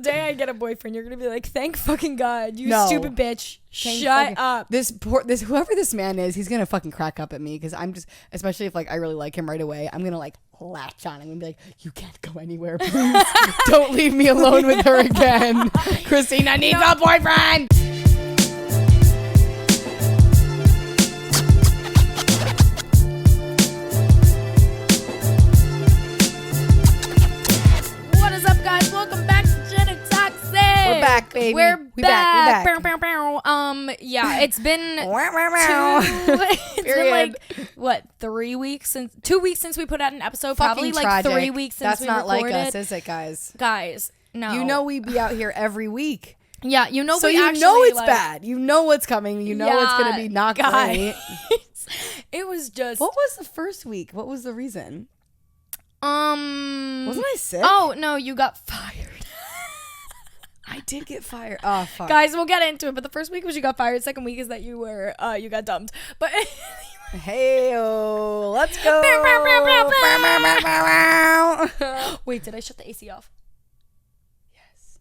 day I get a boyfriend, you're gonna be like, thank fucking God, you stupid bitch. Shut up. This whoever this man is, he's gonna fucking crack up at me because I'm just, especially if like I really like him right away, I'm gonna like latch on him and be like, you can't go anywhere, please. Don't leave me alone with her again. Christina needs a boyfriend. We're back, baby. We're back. Bow, bow, bow. Yeah, it's been it's been like what 3 weeks since 2 weeks since we put out an episode. Fucking probably like tragic. 3 weeks since That's we not recorded. like us, is it, guys? Guys, no. You know we be out here every week. Yeah, you know. So we you actually, know it's like, bad. You know what's coming. You know it's gonna be not great. It was just. What was the first week? What was the reason? Wasn't I sick? Oh no, you got fired. I did get fired. Oh fuck. Guys, we'll get into it. But the first week was you got fired. Second week is that you were you got dumped. But hey-o, let's go. Wait, did I shut the AC off?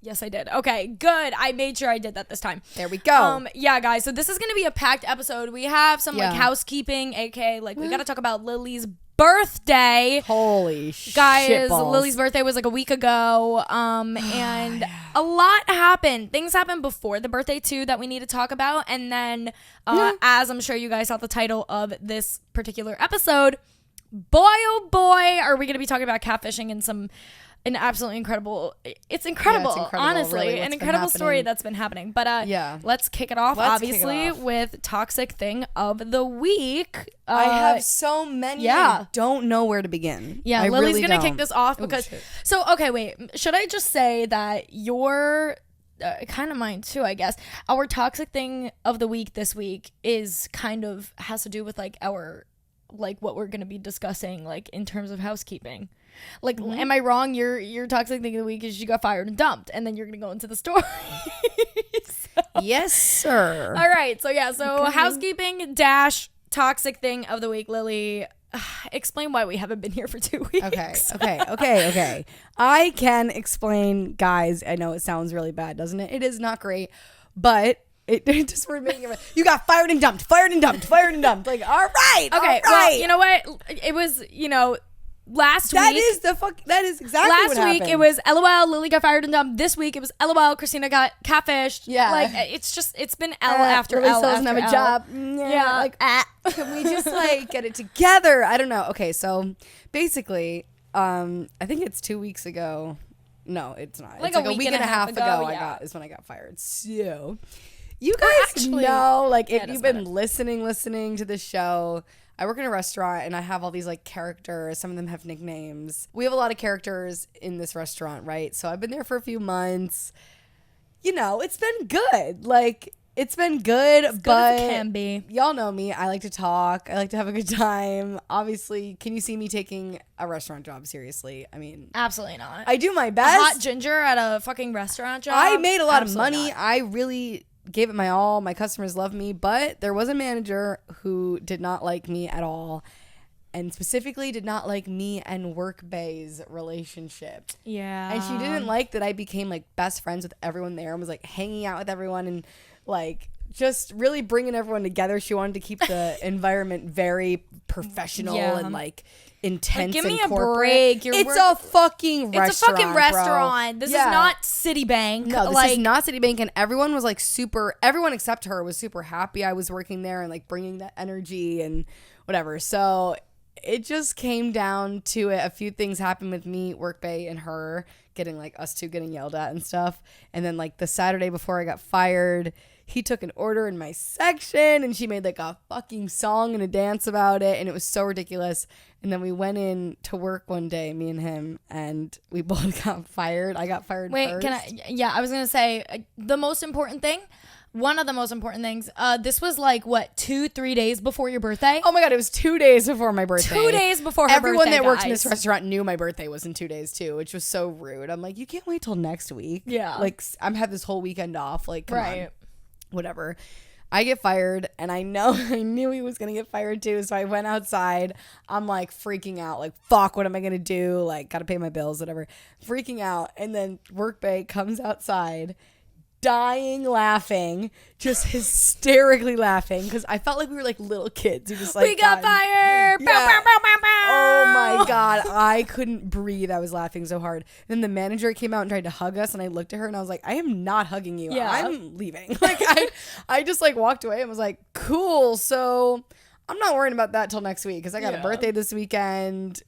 Yes, I did. Okay, good. I made sure I did that this time. There we go. Yeah, guys. So this is gonna be a packed episode. We have some like housekeeping, aka like we gotta talk about Lily's birthday. Holy shit, guys! balls. Lily's birthday was like a week ago. And a lot happened. Things happened before the birthday too that we need to talk about. And then, as I'm sure you guys saw the title of this particular episode, boy oh boy, are we gonna be talking about catfishing and an absolutely incredible. It's incredible, honestly, really, an incredible story that's been happening. But let's kick it off, obviously, with toxic thing of the week. I have so many. I don't know where to begin. Yeah, Lily's really gonna kick this off because. So okay, wait. Should I just say that your kind of mine too? I guess our toxic thing of the week this week is kind of has to do with like our what we're gonna be discussing like in terms of housekeeping. Like, am I wrong? Your toxic thing of the week is you got fired and dumped, and then you're gonna go into the story. Yes, sir. All right. So yeah. So housekeeping -- toxic thing of the week. Lily, explain why we haven't been here for 2 weeks. Okay. I can explain, guys. I know it sounds really bad, doesn't it? It is not great, but. It just we're making it. You got fired and dumped. Like, all right. Okay. Well, you know what? It was last week. That is exactly last what happened. week. It was LOL. Lily got fired and dumped. This week it was LOL. Christina got catfished. Yeah. Like it's been L after Lily L still after doesn't have a L. job. Yeah. Like can we just like get it together? I don't know. Okay, so basically, I think it's 2 weeks ago. No, it's not. Like it's a week and a half ago. Is when I got fired. So. You guys know, like, if you've been listening to the show, I work in a restaurant and I have all these, like, characters. Some of them have nicknames. We have a lot of characters in this restaurant, right? So I've been there for a few months. It's been good. Like, it's been good, as but it can be. Y'all know me. I like to talk. I like to have a good time. Obviously, can you see me taking a restaurant job seriously? I mean, absolutely not. I do my best. A hot ginger at a fucking restaurant job. I made a lot of money. Not. I really gave it my all. My customers love me, but there was a manager who did not like me at all, and specifically did not like me and Workbay's relationship. Yeah. And she didn't like that I became like best friends with everyone there and was like hanging out with everyone and like just really bringing everyone together. She wanted to keep the environment very professional and like intense. Like, give me and a break. It's a fucking restaurant. It's a fucking restaurant. Bro. This is not Citibank. No, this is not Citibank. And everyone was like everyone except her was super happy I was working there and like bringing that energy and whatever. So it just came down to it. A few things happened with me, Workbay, and her getting like us two getting yelled at and stuff. And then like the Saturday before I got fired, he took an order in my section and she made like a fucking song and a dance about it. And it was so ridiculous. And then we went in to work one day, me and him, and we both got fired. I got fired first. I was going to say the most important thing. One of the most important things, this was like, what, 2-3 days before your birthday? Oh my God, it was 2 days before my birthday. 2 days before her Everyone birthday, that works in this restaurant knew my birthday was in 2 days too, which was so rude. I'm like, you can't wait till next week. Yeah. Like, I'm had this whole weekend off. Like, come on. Whatever. I get fired, and I knew he was gonna get fired too. So I went outside. I'm like freaking out, like fuck, what am I gonna do? Like, gotta pay my bills, whatever. Freaking out, and then work bae comes outside, dying laughing, just hysterically laughing, because I felt like we were like little kids who just like we got fired. Yeah. Bow, bow, bow, bow, bow. Oh my god, I couldn't breathe. I was laughing so hard. Then the manager came out and tried to hug us, and I looked at her and I was like, I am not hugging you. Yeah. I'm leaving. Like I just like walked away and was like, cool. So I'm not worrying about that till next week, because I got a birthday this weekend.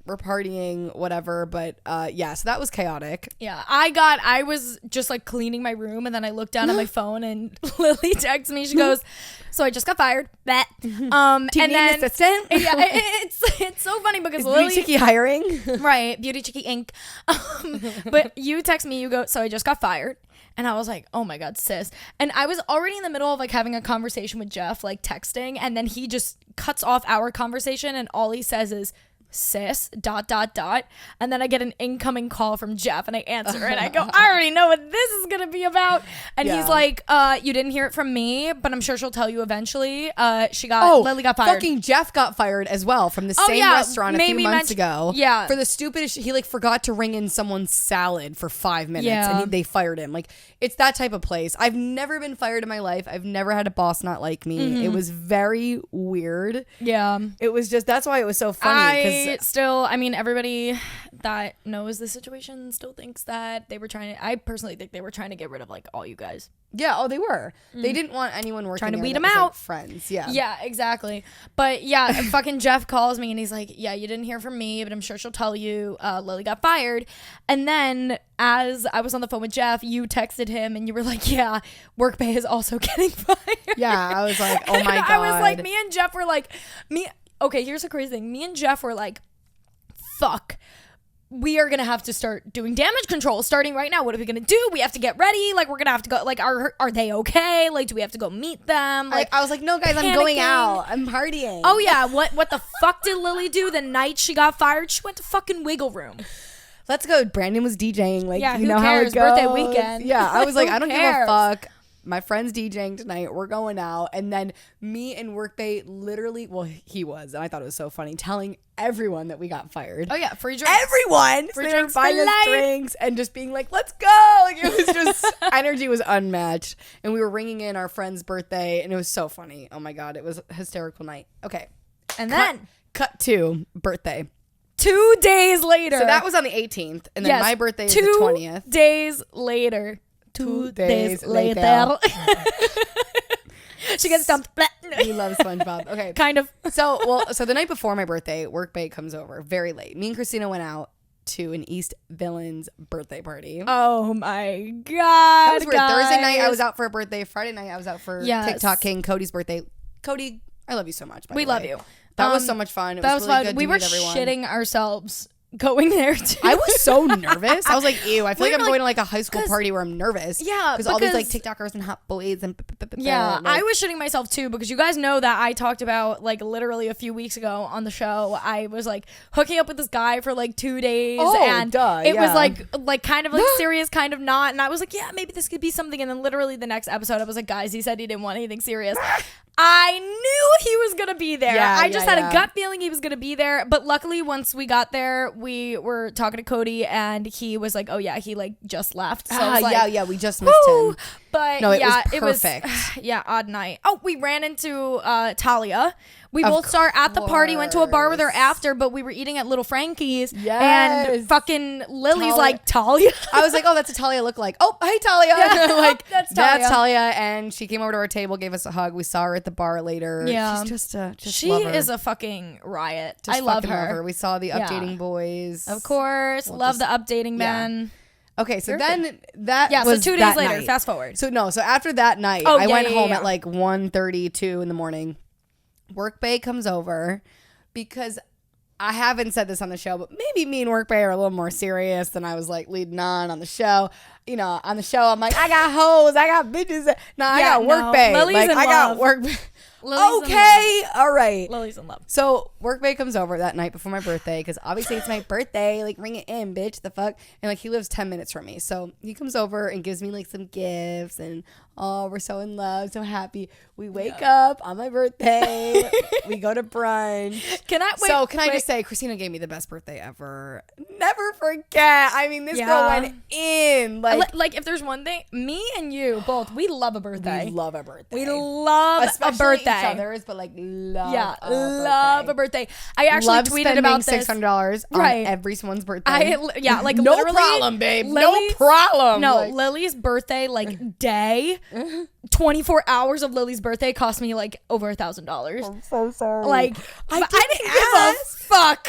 We're partying, whatever. But yeah, so that was chaotic. Yeah, I was just like cleaning my room, and then I looked down at my phone, and Lily texts me. She goes, "So I just got fired." Bet. Do you and need then an assistant? yeah, it's so funny because Is Lily, Beauty Chicky hiring? right, Beauty Chicky Inc. But you text me, you go, "So I just got fired." And I was like, oh my God, sis. And I was already in the middle of like having a conversation with Jeff, like texting. And then he just cuts off our conversation. And all he says is, sis, ... And then I get an incoming call from Jeff, and I answer, and I go, I already know what this is going to be about. And he's like, you didn't hear it from me, but I'm sure she'll tell you eventually. Lily got fired. Fucking Jeff got fired as well from the same restaurant a few months ago. Yeah. For the stupidest, he like forgot to ring in someone's salad for 5 minutes, Yeah. and they fired him. Like, it's that type of place. I've never been fired in my life. I've never had a boss not like me. Mm-hmm. It was very weird. Yeah. It was just, that's why it was so funny. I mean, everybody that knows the situation still thinks that they were I personally think they were trying to get rid of like all you guys. Yeah, oh, they were. They didn't want anyone working Trying to there weed that them was, out. like, friends, yeah. Yeah, exactly. But yeah, fucking Jeff calls me and he's like, yeah, you didn't hear from me, but I'm sure she'll tell you Lily got fired. And then as I was on the phone with Jeff, you texted him and you were like, yeah, work pay is also getting fired. Yeah, I was like, oh my God. I was like, me and Jeff were like, okay, here's the crazy thing. Me and Jeff were like, fuck, we are gonna have to start doing damage control starting right now. What are we gonna do? We have to get ready. Like, we're gonna have to go. Like, are they okay? Like, do we have to go meet them? Like, I was like, no, guys, I'm going out. I'm partying. oh yeah, what the fuck did Lily do the night she got fired? She went to fucking Wiggle Room. Let's go. Brandon was DJing. Like, Yeah, you who know cares? how it goes. Birthday weekend. Yeah, I was like, Who I don't give a cares? fuck. My friend's DJing tonight. We're going out. And then me and Workbay literally, well, he was, and I thought it was so funny, telling everyone that we got fired. Oh yeah, free drinks. Everyone. Free So they were drinks buying for us life. drinks and just being like, let's go. Like, it was just, energy was unmatched. And we were ringing in our friend's birthday, and it was so funny. Oh my God, it was a hysterical night. Okay. And then Cut to birthday. 2 days later. So that was on the 18th, and then Yes, my birthday is 2 the 20th. days later. 2 days later. She gets dumped. He loves SpongeBob. Okay. Kind of. So the night before my birthday, Workbay comes over very late. Me and Christina went out to an East Villains birthday party. Oh my God. That was weird. Guys. Thursday night I was out for a birthday. Friday night I was out for Yes. TikTok King Cody's birthday. Cody, I love you so much. By We the love way. you. That was so much fun. It That was was really fun. good We to were meet everyone. shitting ourselves going there too. I was so nervous. I was like, ew, I feel We like I'm were going to like a high school party where I'm nervous. Yeah, Because all these like because- TikTokers and hot boys and Yeah, like, I was shitting myself too because you guys know that I talked about like literally a few weeks ago on the show. I was like hooking up with this guy for like 2 days, and it was like kind of like serious, kind of not. And I was like, yeah, maybe this could be something. And then literally the next episode, I was like, guys, he said he didn't want anything serious. I knew he was gonna be there. Yeah, I just had a gut feeling he was gonna be there. But luckily, once we got there, we were talking to Cody, and he was like, "Oh yeah, he like just left." So I was like, yeah, we just missed woo! him. But No, it was yeah, perfect. yeah, odd night. Oh, we ran into Talia. We Of both saw her at the party, went to a bar with her course. after, but we were eating at Little Frankie's. Yes. And fucking Lily's Talia. like, Talia? I was like, oh, that's a Talia lookalike. Oh, hey, Talia. Yeah, like, that's that's Talia. Talia. And she came over to our table, gave us a hug. We saw her at the bar later. Yeah. She's just She love her. is a fucking riot. Just I love fucking her. We saw the Yeah. updating boys. Of course. We'll love just- the updating man. Okay, so You're then that Yeah, so was 2 days that later, night. fast forward. So after that night, Oh, I yeah, went yeah, home yeah. at like 1:32 in the morning. Workbay comes over because I haven't said this on the show, but maybe me and Workbay are a little more serious than I was like leading on the show. You know, on the show, I'm like, I got hoes, I got bitches. No, I got Workbay. Lily's like in I got love. Workbay. Okay, all right. Lily's in love. So work bae comes over that night before my birthday because obviously it's my birthday. Like, ring it in, bitch. The fuck. And like, he lives 10 minutes from me, so he comes over and gives me like some gifts, and oh, we're so in love, so happy. We wake up on my birthday. We go to brunch. Can I just say, Christina gave me the best birthday ever. Never forget. I mean, this girl went in. Like if there's one thing, me and you both, we love a birthday. We love a birthday. We love especially a birthday. Each other's, but like love a birthday. I actually tweeted about this. $600 on everyone's birthday. Like no literally, problem, babe. No problem. No, Lily's birthday day. 24 hours of Lily's birthday cost me like over $1,000. I'm so sorry. Like I didn't give a fuck.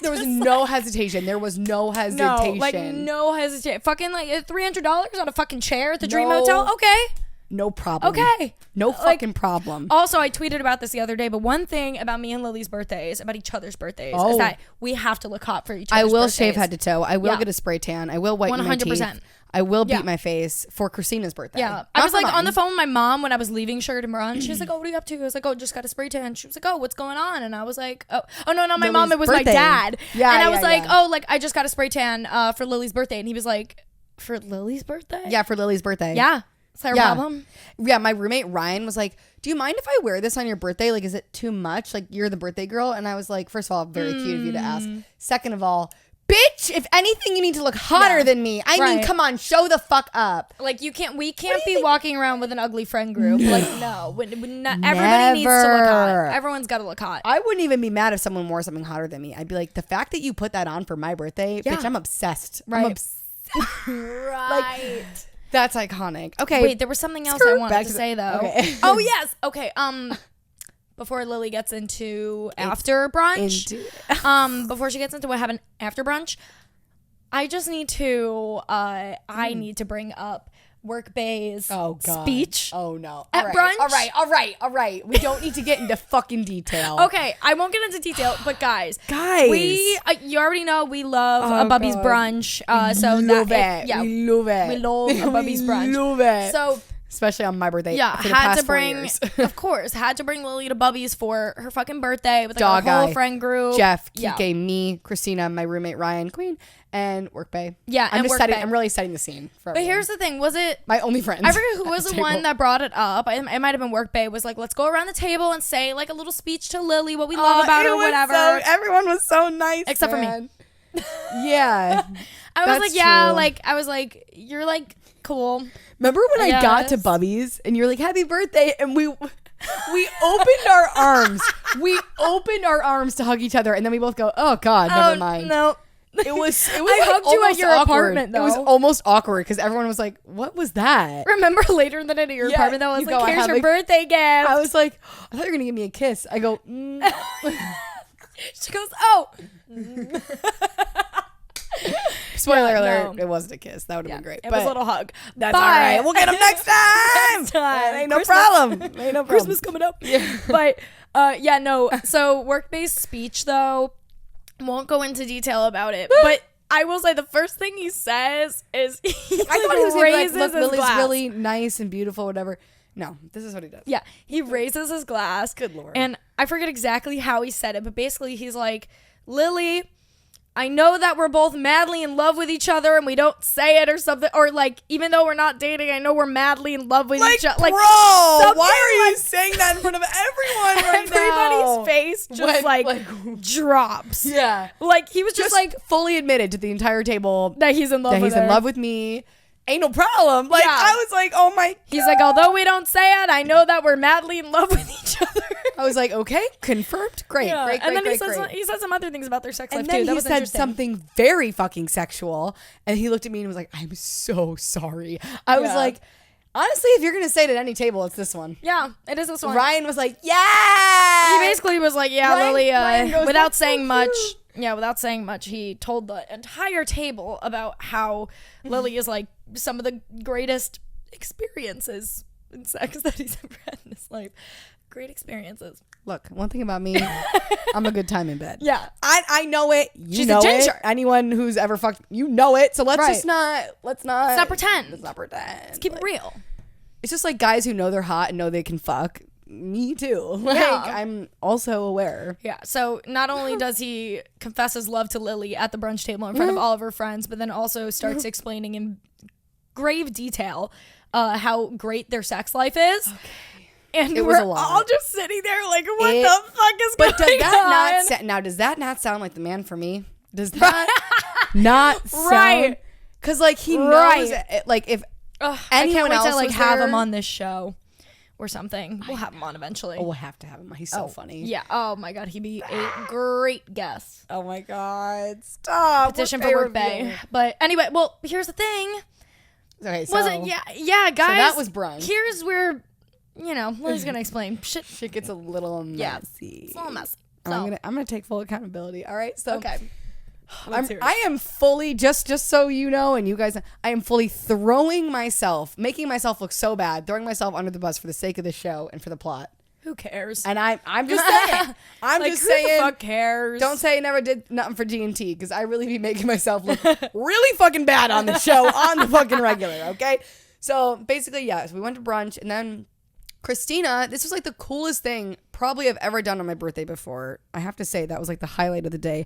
There was no hesitation. There was no hesitation. No, like no hesitation. Fucking like $300 on a fucking chair at the Dream Hotel. Okay. No problem. Okay. No fucking problem. Also, I tweeted about this the other day, but one thing about me and Lily's birthdays, about each other's birthdays, is that we have to look hot for each other's birthdays. I will shave head to toe. I will get a spray tan. I will whiten my teeth. I will beat my face for Christina's birthday. Yeah. I was like on the phone with my mom when I was leaving Sugar to Brunch. She was like, oh, what are you up to? I was like, oh, just got a spray tan. She was like, oh, what's going on? And I was like, oh no, not my mom. It was my dad. Yeah. And I was like, oh, like I just got a spray tan for Lily's birthday. And he was like, for Lily's birthday? Yeah, for Lily's birthday. Yeah. Is that a problem? Yeah, my roommate Ryan was like, do you mind if I wear this on your birthday? Like, is it too much? Like, you're the birthday girl? And I was like, first of all, very cute of you to ask. Second of all, bitch, if anything, you need to look hotter than me. I mean, come on, show the fuck up. Like, we can't be walking around with an ugly friend group. Like, no. Everybody needs to look hot. Everyone's got to look hot. I wouldn't even be mad if someone wore something hotter than me. I'd be like, the fact that you put that on for my birthday, bitch, I'm obsessed. Right. I'm obsessed. Like, that's iconic. Okay. Wait, there was something else I wanted to say, though. Okay. Oh, yes. Okay. Before Lily gets into after brunch, before she gets into what happened after brunch, I just need to, I need to bring up Work Bay's speech. Oh no! At brunch. All right. We don't need to get into fucking detail. Okay, I won't get into detail, but guys, we you already know we love a Bubby's brunch. So we love a Bubby's brunch. Love it. So. Especially on my birthday. Yeah, for the past 4 years. Of course, had to bring Lily to Bubby's for her fucking birthday with like Dog our whole guy. friend group. Jeff, Kike, me, Christina, my roommate Ryan, Queen, and Work Bay. Yeah, I'm really setting the scene for everyone. But here's the thing, was it my only friends? I forget who was the one that brought it up. It might have been Work Bay. Was like, let's go around the table and say like a little speech to Lily, what we love about her, or whatever. Everyone was so nice, except for me. Yeah, I was like, yeah, true. Like I was like, you're like cool. Remember when I got to Bubby's and you're like, happy birthday, and we opened our arms. We opened our arms to hug each other, and then we both go, oh God, never mind. No. It was I hugged you at your apartment, though. It was almost awkward because everyone was like, what was that? Remember later in the night at your apartment, though, I was like, here's your birthday gift. I was like, I thought you were going to give me a kiss. I go, She goes, oh. Spoiler alert, it wasn't a kiss. That would have been great. It was a little hug. That's all right. We'll get them next time. Ain't no problem. Ain't no problem. Christmas coming up. Yeah. But, so Work-based speech, though, won't go into detail about it. But I will say the first thing he says is I thought he was raises like, look, Lily's glass. Really nice and beautiful, whatever. No, this is what he does. Yeah, he raises his glass. Good Lord. And I forget exactly how he said it, but basically he's like, Lily, I know that we're both madly in love with each other and we don't say it or something, or like, even though we're not dating, I know we're madly in love with each other. Like, bro, why are you saying that in front of everyone right now? Everybody's face just like drops. Yeah. Like, he was just like fully admitted to the entire table that he's in love with her. That he's in love with me. Ain't no problem. Like, I was like, oh my God. He's like, although we don't say it, I know that we're madly in love with each other. I was like, okay, confirmed. Great, great. And then he said some other things about their sex life, too. And then he said something very fucking sexual. And he looked at me and was like, I'm so sorry. I was like, honestly, if you're going to say it at any table, it's this one. Yeah, it is this one. Ryan was like, yeah. He basically was like, yeah, Lily, without saying much. Yeah, without saying much, he told the entire table about how Lily is like some of the greatest experiences in sex that he's ever had in his life. Great experiences. Look, one thing about me, I'm a good time in bed. Yeah. I know it. She's a ginger. Anyone who's ever fucked, you know it. So let's not pretend. Let's not pretend. Let's keep it real. It's just like guys who know they're hot and know they can fuck. me too. Like, I'm also aware. Yeah. So not only does he confess his love to Lily at the brunch table in front of all of her friends, but then also starts explaining in grave detail how great their sex life is. Okay. And it was a lot. All just sitting there like, what the fuck is going on? But does that not does that not sound like the man for me? Does that not sound? Right. Because like he knows it, like if I can't wait to like have there, him on this show or something. We'll have him on eventually. Oh, we'll have to have him. He's so funny. Yeah. Oh my god, he'd be a great guest. Oh my god, stop. Petition for Work Bay. But anyway, well, here's the thing. Okay, so was it? Yeah, guys. So that was brunch. Here's where, Lily's gonna explain. Shit gets a little messy. Yeah, it's a little messy. So. I'm gonna take full accountability. All right. So okay. I am fully just so you know, and you guys, I am fully making myself look so bad, throwing myself under the bus for the sake of the show and for the plot. Who cares? And I'm just saying. I'm just saying. Who the fuck cares? Don't say I never did nothing for G&T, because I really be making myself look really fucking bad on the show on the fucking regular. Okay. So basically, so we went to brunch, and then Christina, this was like the coolest thing probably I've ever done on my birthday before. I have to say that was like the highlight of the day.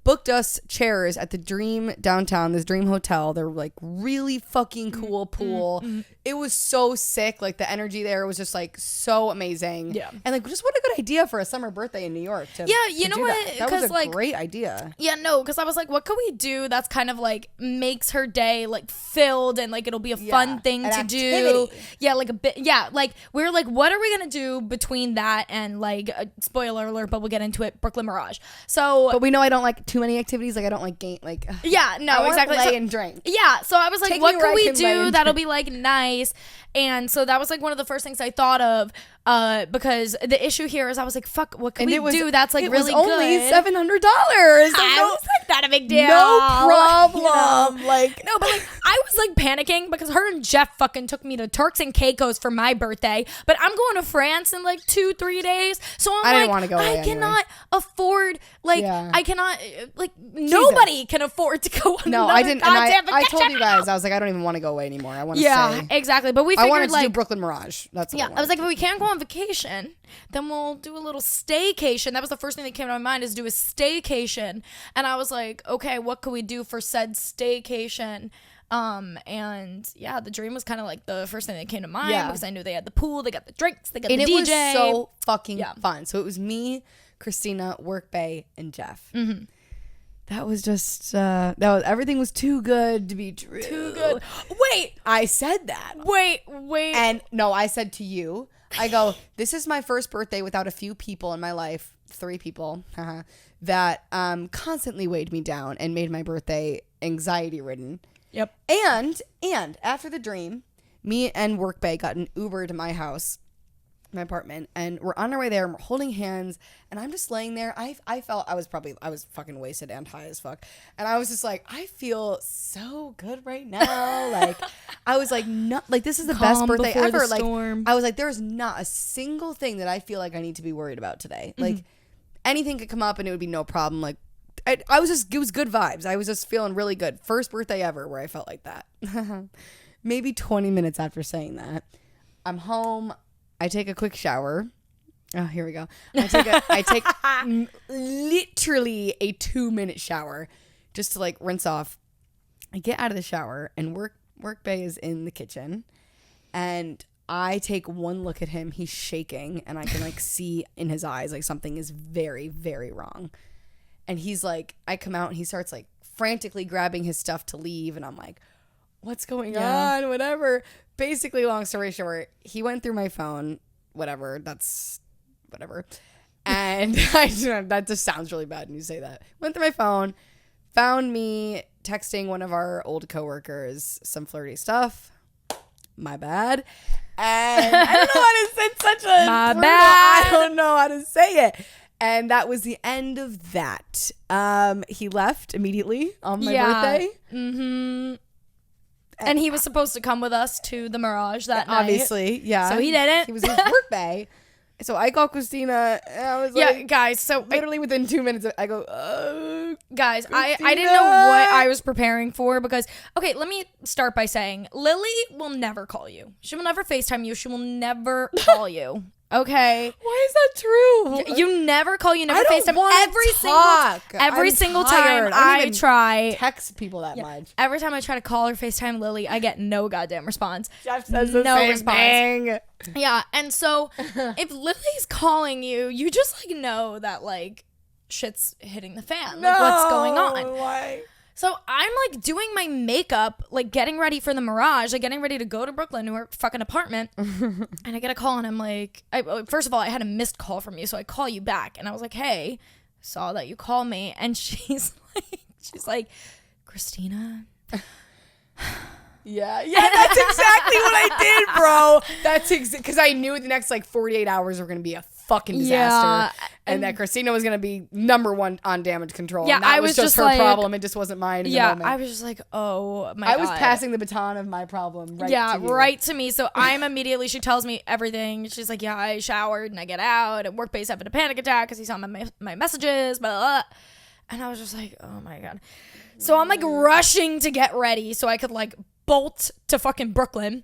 Booked us chairs at the Dream downtown, this Dream Hotel. They're like really fucking cool pool. It was so sick. Like the energy there was just like so amazing. Yeah. And like just what a good idea for a summer birthday in New York. You know what? That was a great idea. Yeah, no, because I was like, what could we do that's kind of like makes her day like filled and like it'll be a fun thing to do. Yeah, like a bit. Yeah, like we were like, what are we gonna do between that and like spoiler alert, but we'll get into it. Brooklyn Mirage. So, but we know I don't like too many activities. Like I don't like game. Like I exactly. Lay and drink. Yeah, so I was like, what can we do that'll be like nice? And so that was like one of the first things I thought of because the issue here is I was like, fuck, what can we do that's like really good? It was only $700. I was like, not a big deal. No problem. Like no, but like I was like panicking because her and Jeff fucking took me to Turks and Caicos for my birthday, but I'm going to France in like 2-3 days. So I didn't want to go away I cannot afford I cannot nobody can afford to go on I didn't. And I told you guys, I was like, I don't even want to go away anymore. I want to stay. Exactly. But we figured I wanted to do Brooklyn Mirage. That's what I was like, if we can't go on vacation, then we'll do a little staycation. That was the first thing that came to my mind is do a staycation. And I was like, okay, what could we do for said staycation? And the Dream was kind of like the first thing that came to mind because I knew they had the pool, they got the drinks, they got the DJ. It was so fucking fun. So it was me, Christina, Work Bay, and Jeff. Mm-hmm. That was just everything was too good to be true. Too good. Wait, I said that. Wait. And no, I said to you, I go, this is my first birthday without a few people in my life, 3 people, that constantly weighed me down and made my birthday anxiety ridden. Yep. And after the Dream, me and Work Bay got an Uber to my house, my apartment, and we're on our way there and we're holding hands, and I'm just laying there. I felt I was fucking wasted and high as fuck, and I was just like, I feel so good right now. Like I was like, no, like this is the best birthday ever. Like I was like, there's not a single thing that I feel like I need to be worried about today. Mm-hmm. Like anything could come up and it would be no problem. Like I was just, it was good vibes. I was just feeling really good. First birthday ever where I felt like that. Maybe 20 minutes after saying that, I'm home. I take a quick shower. Oh, here we go. I take literally a 2-minute shower just to like rinse off. I get out of the shower and Work Bay is in the kitchen, and I take one look at him. He's shaking, and I can like see in his eyes like something is very, very wrong. And he's like, I come out and he starts like frantically grabbing his stuff to leave, and I'm like, what's going on? Whatever. Basically, long story short, he went through my phone. Whatever. That's whatever. And that just sounds really bad when you say that. Went through my phone, found me texting one of our old coworkers some flirty stuff. My bad. And I don't know how to say such a my bad. I don't know how to say it. And that was the end of that. He left immediately on my birthday. Mm-hmm. And he was supposed to come with us to the Mirage that night. Obviously, yeah. So he didn't. He was in Work Bay. So I called Christina, and I was like, guys, so literally within 2 minutes, I go, guys, I didn't know what I was preparing for because, okay, let me start by saying, Lily will never call you. She will never FaceTime you. She will never call you. Okay. Why is that true? You never call. You never I don't FaceTime. want Every I'm single tired. time I try. Text people that much. Every time I try to call or FaceTime Lily, I get no goddamn response. Jeff says the same thing. Yeah, and so if Lily's calling you, you just like know that like shit's hitting the fan. Like what's going on? Why? So I'm like doing my makeup, like getting ready for the Mirage, like getting ready to go to Brooklyn to her fucking apartment. And I get a call and I'm like, first of all, I had a missed call from you. So I call you back and I was like, hey, saw that you called me. And she's like, Christina. Yeah, that's exactly what I did, bro. That's because I knew the next like 48 hours were going to be a fucking disaster. And that Christina was going to be number one on damage control. Yeah, and that I was just her like, problem. It just wasn't mine in the moment. I was just like, oh my God. I was passing the baton of my problem to you. Right to me. So I'm immediately, she tells me everything. She's like, yeah, I showered and I get out. And workplace having a panic attack because he saw my messages, blah, blah, blah. And I was just like, oh my God. So I'm like rushing to get ready so I could like bolt to fucking Brooklyn.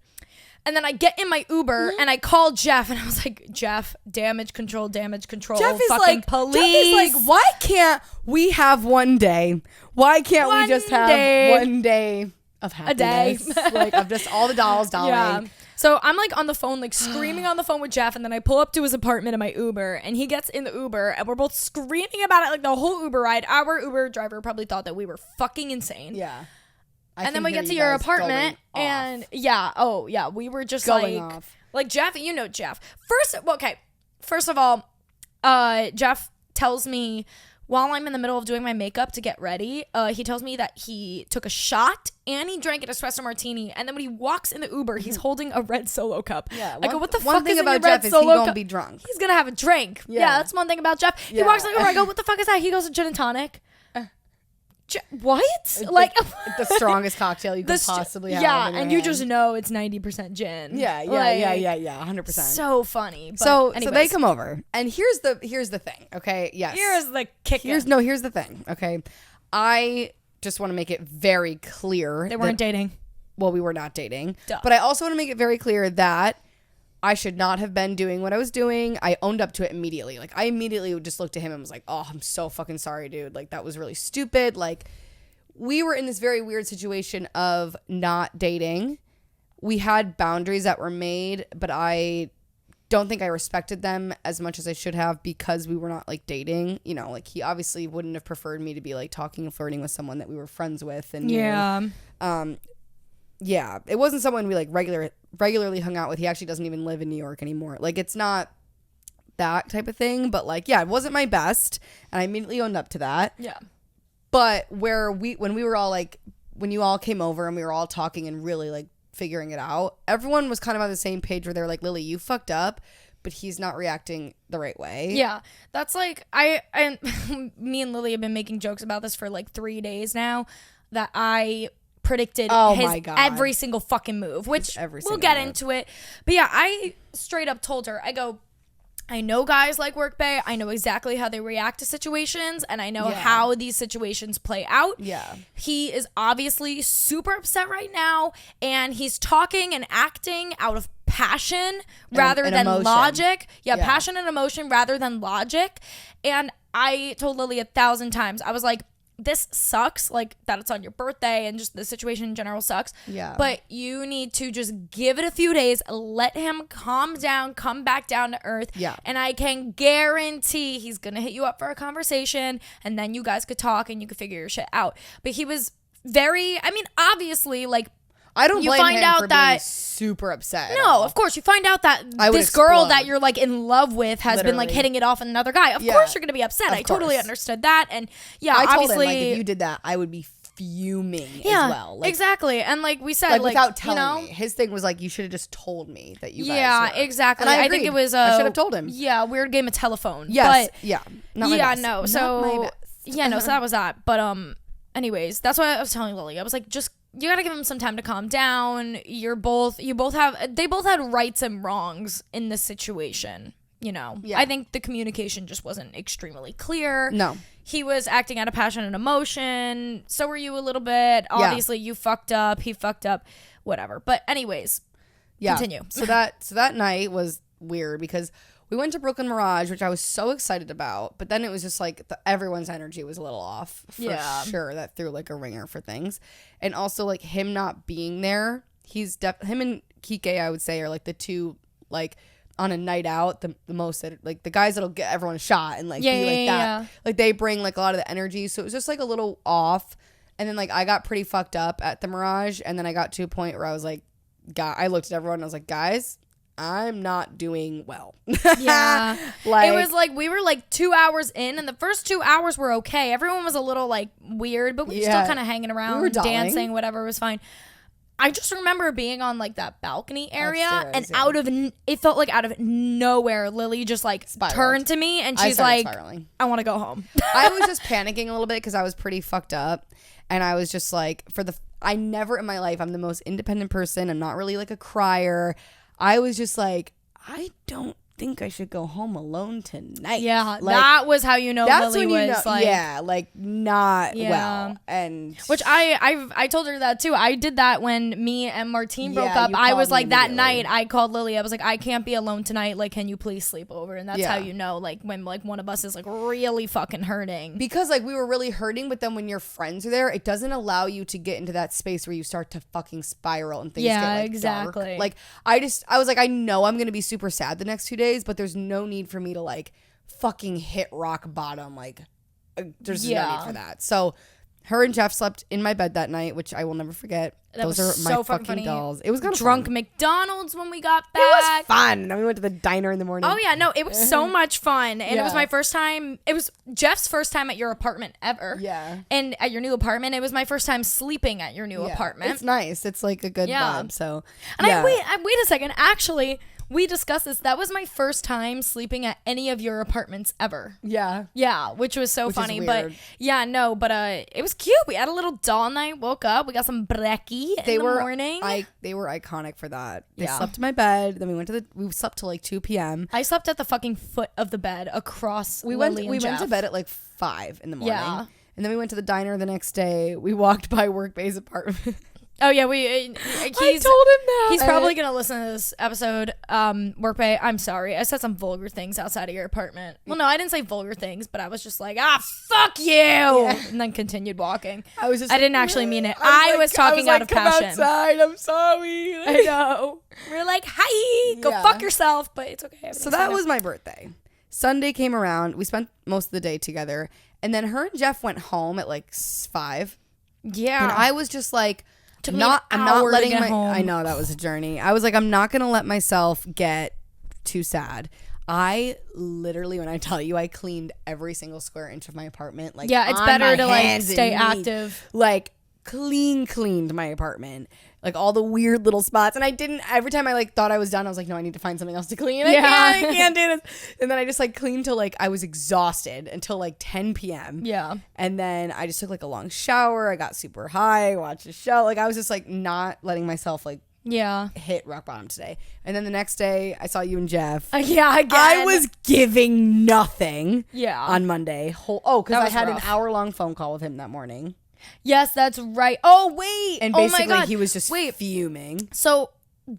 And then I get in my Uber and I call Jeff and I was like, Jeff, damage control. Jeff is fucking police. Jeff is like, why can't we have one day? Why can't we just have one day of happiness? Like of just all the dolls dolling. Yeah. So I'm like on the phone, like screaming on the phone with Jeff, and then I pull up to his apartment in my Uber, and he gets in the Uber, and we're both screaming about it like the whole Uber ride. Our Uber driver probably thought that we were fucking insane. Yeah. And then we get to your apartment, and we were just going off. Like Jeff, you know Jeff. First of all, Jeff tells me while I'm in the middle of doing my makeup to get ready, he tells me that he took a shot and he drank an espresso martini, and then when he walks in the Uber, he's holding a red Solo cup. Yeah, I go, what the one fuck thing is about in your Jeff red is Solo he gonna cup? be drunk. He's gonna have a drink. Yeah, that's one thing about Jeff. He walks in the Uber. I go, what the fuck is that? He goes, a gin and tonic. What? Like the strongest cocktail you could possibly have. Yeah, and you just know it's 90% gin. Yeah, 100%. So funny. But so they come over, and here's the thing. Okay, yes. Here's the kick. Here's the thing. Okay, I just want to make it very clear they weren't dating. Well, we were not dating, Duh. but I also want to make it very clear that I should not have been doing what I was doing. I owned up to it immediately. Like, I immediately just looked at him and was like, oh, I'm so fucking sorry, dude. Like, that was really stupid. Like, we were in this very weird situation of not dating. We had boundaries that were made, but I don't think I respected them as much as I should have because we were not, like, dating. You know, like, he obviously wouldn't have preferred me to be, like, talking and flirting with someone that we were friends with. And yeah, it wasn't someone we like regularly hung out with. He actually doesn't even live in New York anymore. Like, it's not that type of thing, but like, yeah, it wasn't my best, and I immediately owned up to that. Yeah. But when we were all like, when you all came over and we were all talking and really like figuring it out, everyone was kind of on the same page where they're like, Lily, you fucked up, but he's not reacting the right way. Yeah, that's like me and Lily have been making jokes about this for like 3 days now, that I predicted every single fucking move, which we'll get into it. But yeah, I straight up told her, I go, I know guys like Work Bay. I know exactly how they react to situations, and I know how these situations play out. Yeah. He is obviously super upset right now, and he's talking and acting out of passion rather than emotion. Logic. Yeah, passion and emotion rather than logic. And I told Lily 1,000 times, I was like, this sucks, like that it's on your birthday and just the situation in general sucks. Yeah. But you need to just give it a few days, let him calm down, come back down to earth. Yeah. And I can guarantee he's going to hit you up for a conversation, and then you guys could talk and you could figure your shit out. But he was obviously, like, I don't blame him for being super upset. No, of course. You find out that this girl that you're like in love with has been like hitting it off with another guy. Of course you're going to be upset. I totally understood that. And I told him, like, if you did that, I would be fuming as well. Like, exactly. And like we said, like without telling me. His thing was like, you should have just told me that you guys were. Exactly. And I think it was I should have told him. Yeah, weird game of telephone. Yes. But, not my best. No. So so that was that. But anyways, that's why I was telling Lily. I was like, just, you gotta give him some time to calm down. They both had rights and wrongs in this situation. You know, I think the communication just wasn't extremely clear. No, he was acting out of passion and emotion. So were you a little bit. Obviously, you fucked up. He fucked up. Whatever. But anyways, continue. So that night was weird because we went to Brooklyn Mirage, which I was so excited about. But then it was just like everyone's energy was a little off for sure. That threw like a ringer for things. And also like him not being there. Him and Kike, I would say, are like the two like on a night out the most that, like the guys that'll get everyone a shot and like be like that. Like they bring like a lot of the energy. So it was just like a little off. And then like I got pretty fucked up at the Mirage. And then I got to a point where I was like, I looked at everyone and I was like, guys, I'm not doing well. Yeah. Like, it was like we were like 2 hours in, and the first 2 hours were okay. Everyone was a little like weird, but we were still kind of hanging around, dancing, whatever was fine. I just remember being on like that balcony area, and it felt like out of nowhere, Lily just like turned to me and she's like, spiraling. I want to go home. I was just panicking a little bit because I was pretty fucked up, and I was just like, I never in my life, I'm the most independent person. I'm not really like a crier. I was just like, I don't think I should go home alone tonight. Yeah, like, that was how you know Lily was like, yeah, like not well. And which I told her that too. I did that when me and Martine broke up. I was like that night I called Lily. I was like, I can't be alone tonight. Like, can you please sleep over? And that's how you know like when like one of us is like really fucking hurting. Because like we were really hurting, but then when your friends are there, it doesn't allow you to get into that space where you start to fucking spiral and things get like exactly. dark. Like I was like, I know I'm gonna be super sad the next 2 days, but there's no need for me to like fucking hit rock bottom. Like there's no need for that. So her and Jeff slept in my bed that night, which I will never forget. Those are my fucking dolls. It was kind of drunk fun. McDonald's when we got back. It was fun. And then we went to the diner in the morning. Oh yeah, no, it was so much fun. And it was my first time. It was Jeff's first time at your apartment ever. Yeah. And at your new apartment, it was my first time sleeping at your new apartment. It's nice. It's like a good vibe. So and wait a second. Actually, we discussed this. That was my first time sleeping at any of your apartments ever. Yeah. Yeah, which was so funny. But it was cute. We had a little doll night, woke up, we got some brekkie in the morning. They were iconic for that. They slept in my bed. Then we slept till like 2 p.m. I slept at the fucking foot of the bed across We Lily went Jeff. to bed at like 5 in the morning. Yeah. And then we went to the diner the next day. We walked by Workbay's apartment. Oh yeah, I told him that. He's probably gonna listen to this episode. Workbay, I'm sorry. I said some vulgar things outside of your apartment. Well, no, I didn't say vulgar things, but I was just like, fuck you, and then continued walking. I didn't actually mean it. I was talking out of passion. Come outside. I'm sorry. I know. We're like, hi, go fuck yourself, but it's okay. So that was my birthday. Sunday came around. We spent most of the day together, and then her and Jeff went home at like 5. Yeah, and I was just like. I'm not letting home. I know that was a journey. I was like, I'm not gonna let myself get too sad. I literally, when I tell you, I cleaned every single square inch of my apartment. Like, it's better to like stay active. Like, cleaned my apartment. Like all the weird little spots, and I didn't. Every time I like thought I was done, I was like, no, I need to find something else to clean. I can't do this. And then I just like cleaned till like I was exhausted until like 10 p.m. Yeah. And then I just took like a long shower. I got super high, watched a show. Like I was just like not letting myself like hit rock bottom today. And then the next day, I saw you and Jeff. Again. I was giving nothing. Yeah. On Monday. Because I had an hour-long phone call with him that morning. Yes, that's right. Oh, wait. And basically, oh my God. he was just fuming. So,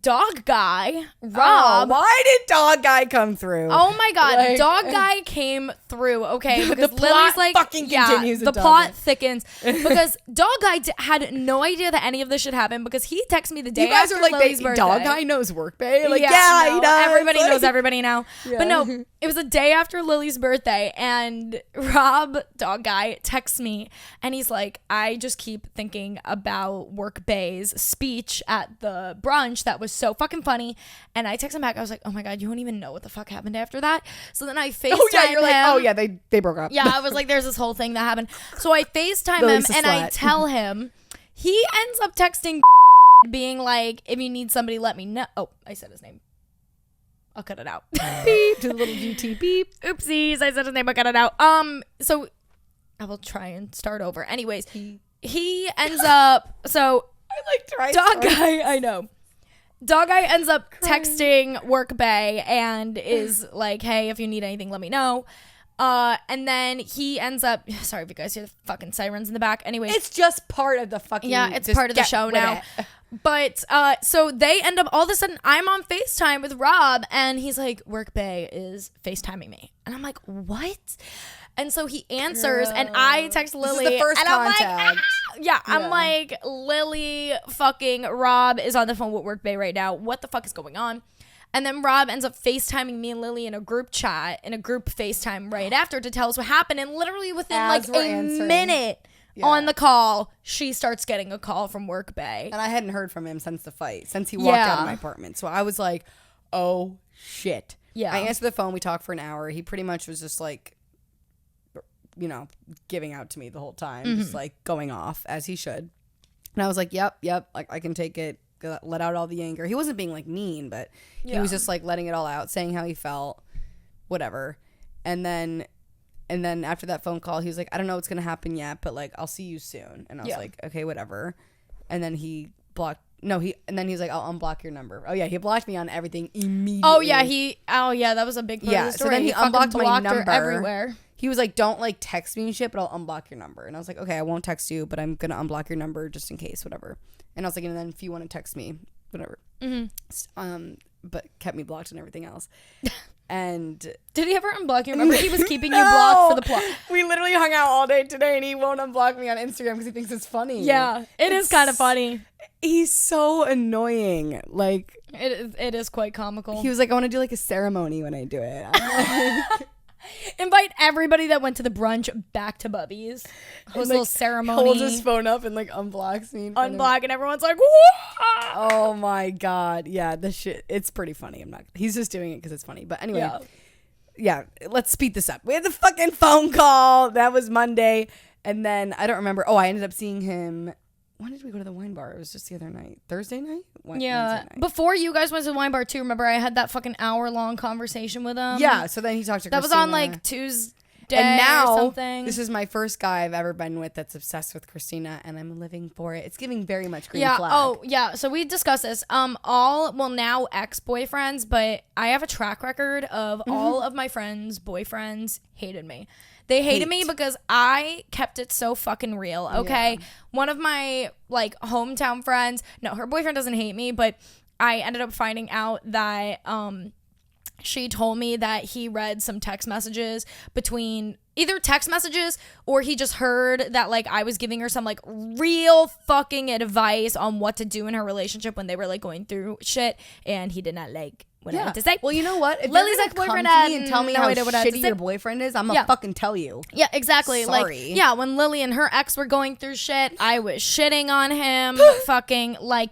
dog guy, Rob. Why did dog guy come through? Oh my God. Dog guy came through. Okay. Because the plot Lily's like, fucking continues. The plot thickens. Because dog guy had no idea that any of this should happen because he texted me the day after Lily's birthday. Dog guy knows Workbay? Like, he does. Everybody knows everybody now. Yeah. But no, it was the day after Lily's birthday, and Rob, dog guy, texts me, and he's like, I just keep thinking about Workbay's speech at the brunch that was so fucking funny. And I text him back. I was like, oh my God, you don't even know what the fuck happened after that. So then I FaceTime him. Like, oh yeah, they broke up. Yeah, I was like, there's this whole thing that happened. So I FaceTime him and I tell him. He ends up texting being like, if you need somebody, let me know. Oh, I said his name. I'll cut it out. Beep. Do the little GT beep. Oopsies, I said his name. I'll cut it out. So I will try and start over. Anyways, he ends up. So I like try. Dog guy, I know. Dog guy ends up texting Workbay and is like, hey, if you need anything, let me know. And then he ends up, sorry if you guys hear the fucking sirens in the back. Anyway, It's just part of the fucking. yeah, it's part of the show now. But so they end up, all of a sudden, I'm on FaceTime with Rob, and he's like, Work Bay is FaceTiming me. And I'm like, what? And so he answers, and I text Lily. This is the first and contact. I'm like, yeah, I'm like, Lily fucking Rob is on the phone with Work Bay right now. What the fuck is going on? And then Rob ends up FaceTiming me and Lily in a group chat, in a group FaceTime right after to tell us what happened. And literally within As like we're a answering. minute on the call, she starts getting a call from Work Bay. And I hadn't heard from him since the fight, since he walked out of my apartment. So I was like, oh shit. Yeah. I answered the phone. We talked for an hour. He pretty much was just like, giving out to me the whole time, just like going off as he should. And I was like, yep, like I can take it. Let out all the anger. He wasn't being like mean, but he was just like letting it all out, saying how he felt, whatever. And then after that phone call, he was like, I don't know what's gonna happen yet, but like I'll see you soon. And I was like, okay, whatever. And then he blocked. And then he's like, I'll unblock your number. Oh yeah, he blocked me on everything immediately. Oh yeah, that was a big part of the story. So then he fucking unblocked my blocked number her everywhere. He was like, don't like text me and shit, but I'll unblock your number. And I was like, okay, I won't text you, but I'm gonna unblock your number just in case, whatever. And I was like, and then if you want to text me, whatever. But kept me blocked and everything else. And did he ever unblock you? Remember, he was keeping you blocked for the plot. We literally hung out all day today, and he won't unblock me on Instagram because he thinks it's funny. Yeah, it is kind of funny. He's so annoying. Like it is quite comical. He was like, I want to do like a ceremony when I do it. I'm like, invite everybody that went to the brunch back to Bubby's. Host a little ceremony. Holds his phone up and like unblocks me. Unblock, and everyone's like, "Whoa!" Oh my god, yeah, this shit. It's pretty funny. He's just doing it because it's funny. But anyway, yeah. Let's speed this up. We had the fucking phone call. That was Monday, and then I don't remember. Oh, I ended up seeing him. When did we go to the wine bar? It was just the other night. Thursday night? Wednesday night. Before you guys went to the wine bar too, remember I had that fucking hour-long conversation with him? Yeah, so then he talked to That Christina. was on like Tuesday and now, or something. This is my first guy I've ever been with that's obsessed with Christina, and I'm living for it. It's giving very much green flag. Oh, yeah. So we discussed this. Now ex-boyfriends, but I have a track record of all of my friends' boyfriends hated me. They hated me because I kept it so fucking real, okay? Yeah. One of my, like, hometown friends, no, her boyfriend doesn't hate me, but I ended up finding out that she told me that he read some text messages between either text messages or he just heard that, like, I was giving her some, like, real fucking advice on what to do in her relationship when they were, like, going through shit, and he did not like what I had to say. Well, you know what? If Lily's ex-boyfriend come to me and tell me how shitty your boyfriend is, I'm gonna fucking tell you. Yeah, exactly. Sorry. Like, when Lily and her ex were going through shit, I was shitting on him. Fucking, like,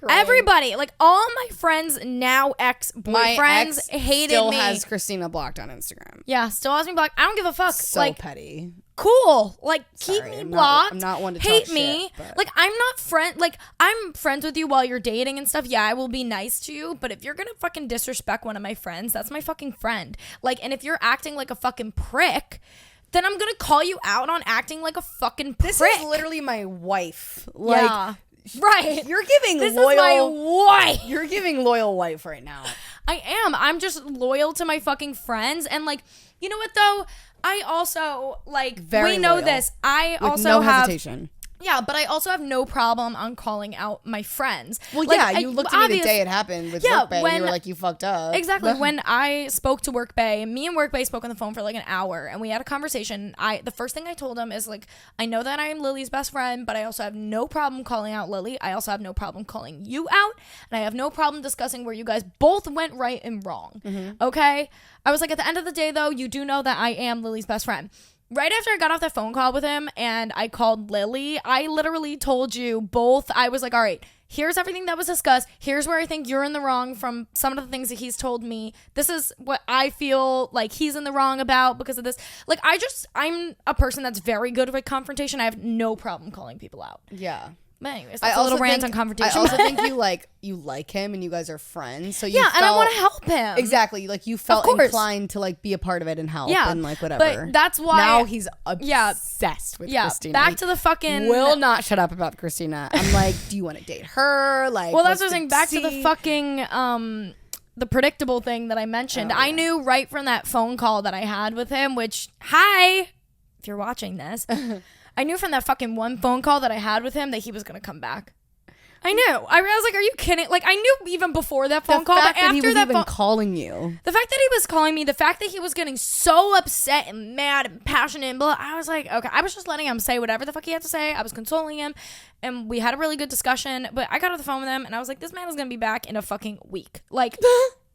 everybody, like, all my friends, now ex-boyfriends, hated still me. Still has Christina blocked on Instagram. Yeah, still has me blocked. I don't give a fuck. So like, petty. Cool. Like, Sorry, keep me blocked. I'm not one to hate talk me. Shit, but. Like, I'm friends with you while you're dating and stuff. Yeah, I will be nice to you. But if you're gonna fucking disrespect one of my friends, that's my fucking friend. Like, and if you're acting like a fucking prick, then I'm gonna call you out on acting like a fucking prick. This is literally my wife. Like, yeah. Right. You're giving this loyal. Is my wife. You're giving loyal wife right now. I am. I'm just loyal to my fucking friends. And, like, you know what, though? I also, like, Very we know loyal. this. I With also no have hesitation. Yeah, but I also have no problem on calling out my friends. Well, like, yeah, you looked at me the day it happened with Work Bay, and you were like, you fucked up. Exactly. When I spoke to Work Bay, me and Work Bay spoke on the phone for like an hour, and we had a conversation. The first thing I told him is, like, I know that I am Lily's best friend, but I also have no problem calling out Lily. I also have no problem calling you out, and I have no problem discussing where you guys both went right and wrong. Okay? I was like, at the end of the day, though, you do know that I am Lily's best friend. Right after I got off that phone call with him and I called Lily, I literally told you both. I was like, all right, here's everything that was discussed. Here's where I think you're in the wrong from some of the things that he's told me. This is what I feel like he's in the wrong about because of this. Like, I'm a person that's very good with confrontation. I have no problem calling people out. Yeah. But anyways, that's a little rant on confrontation. I also think you like him and you guys are friends. So you and I want to help him. Exactly. Like, you felt inclined to, like, be a part of it and help and, like, whatever. But that's why now he's obsessed with Christina. Back to the fucking will not shut up about Christina. I'm like, do you want to date her? Like, well, that's what I'm saying. Back to the fucking the predictable thing that I mentioned. Oh, I yeah. knew right from that phone call that I had with him, which, hi, if you're watching this, I knew from that fucking one phone call that I had with him that he was going to come back. I knew. I was like, are you kidding? Like, I knew even before that phone call, but after he was that even calling you. the fact that he was calling me, the fact that he was getting so upset and mad and passionate and blah, I was like, okay. I was just letting him say whatever the fuck he had to say. I was consoling him, and we had a really good discussion, but I got off the phone with him, and I was like, this man is going to be back in a fucking week. Like,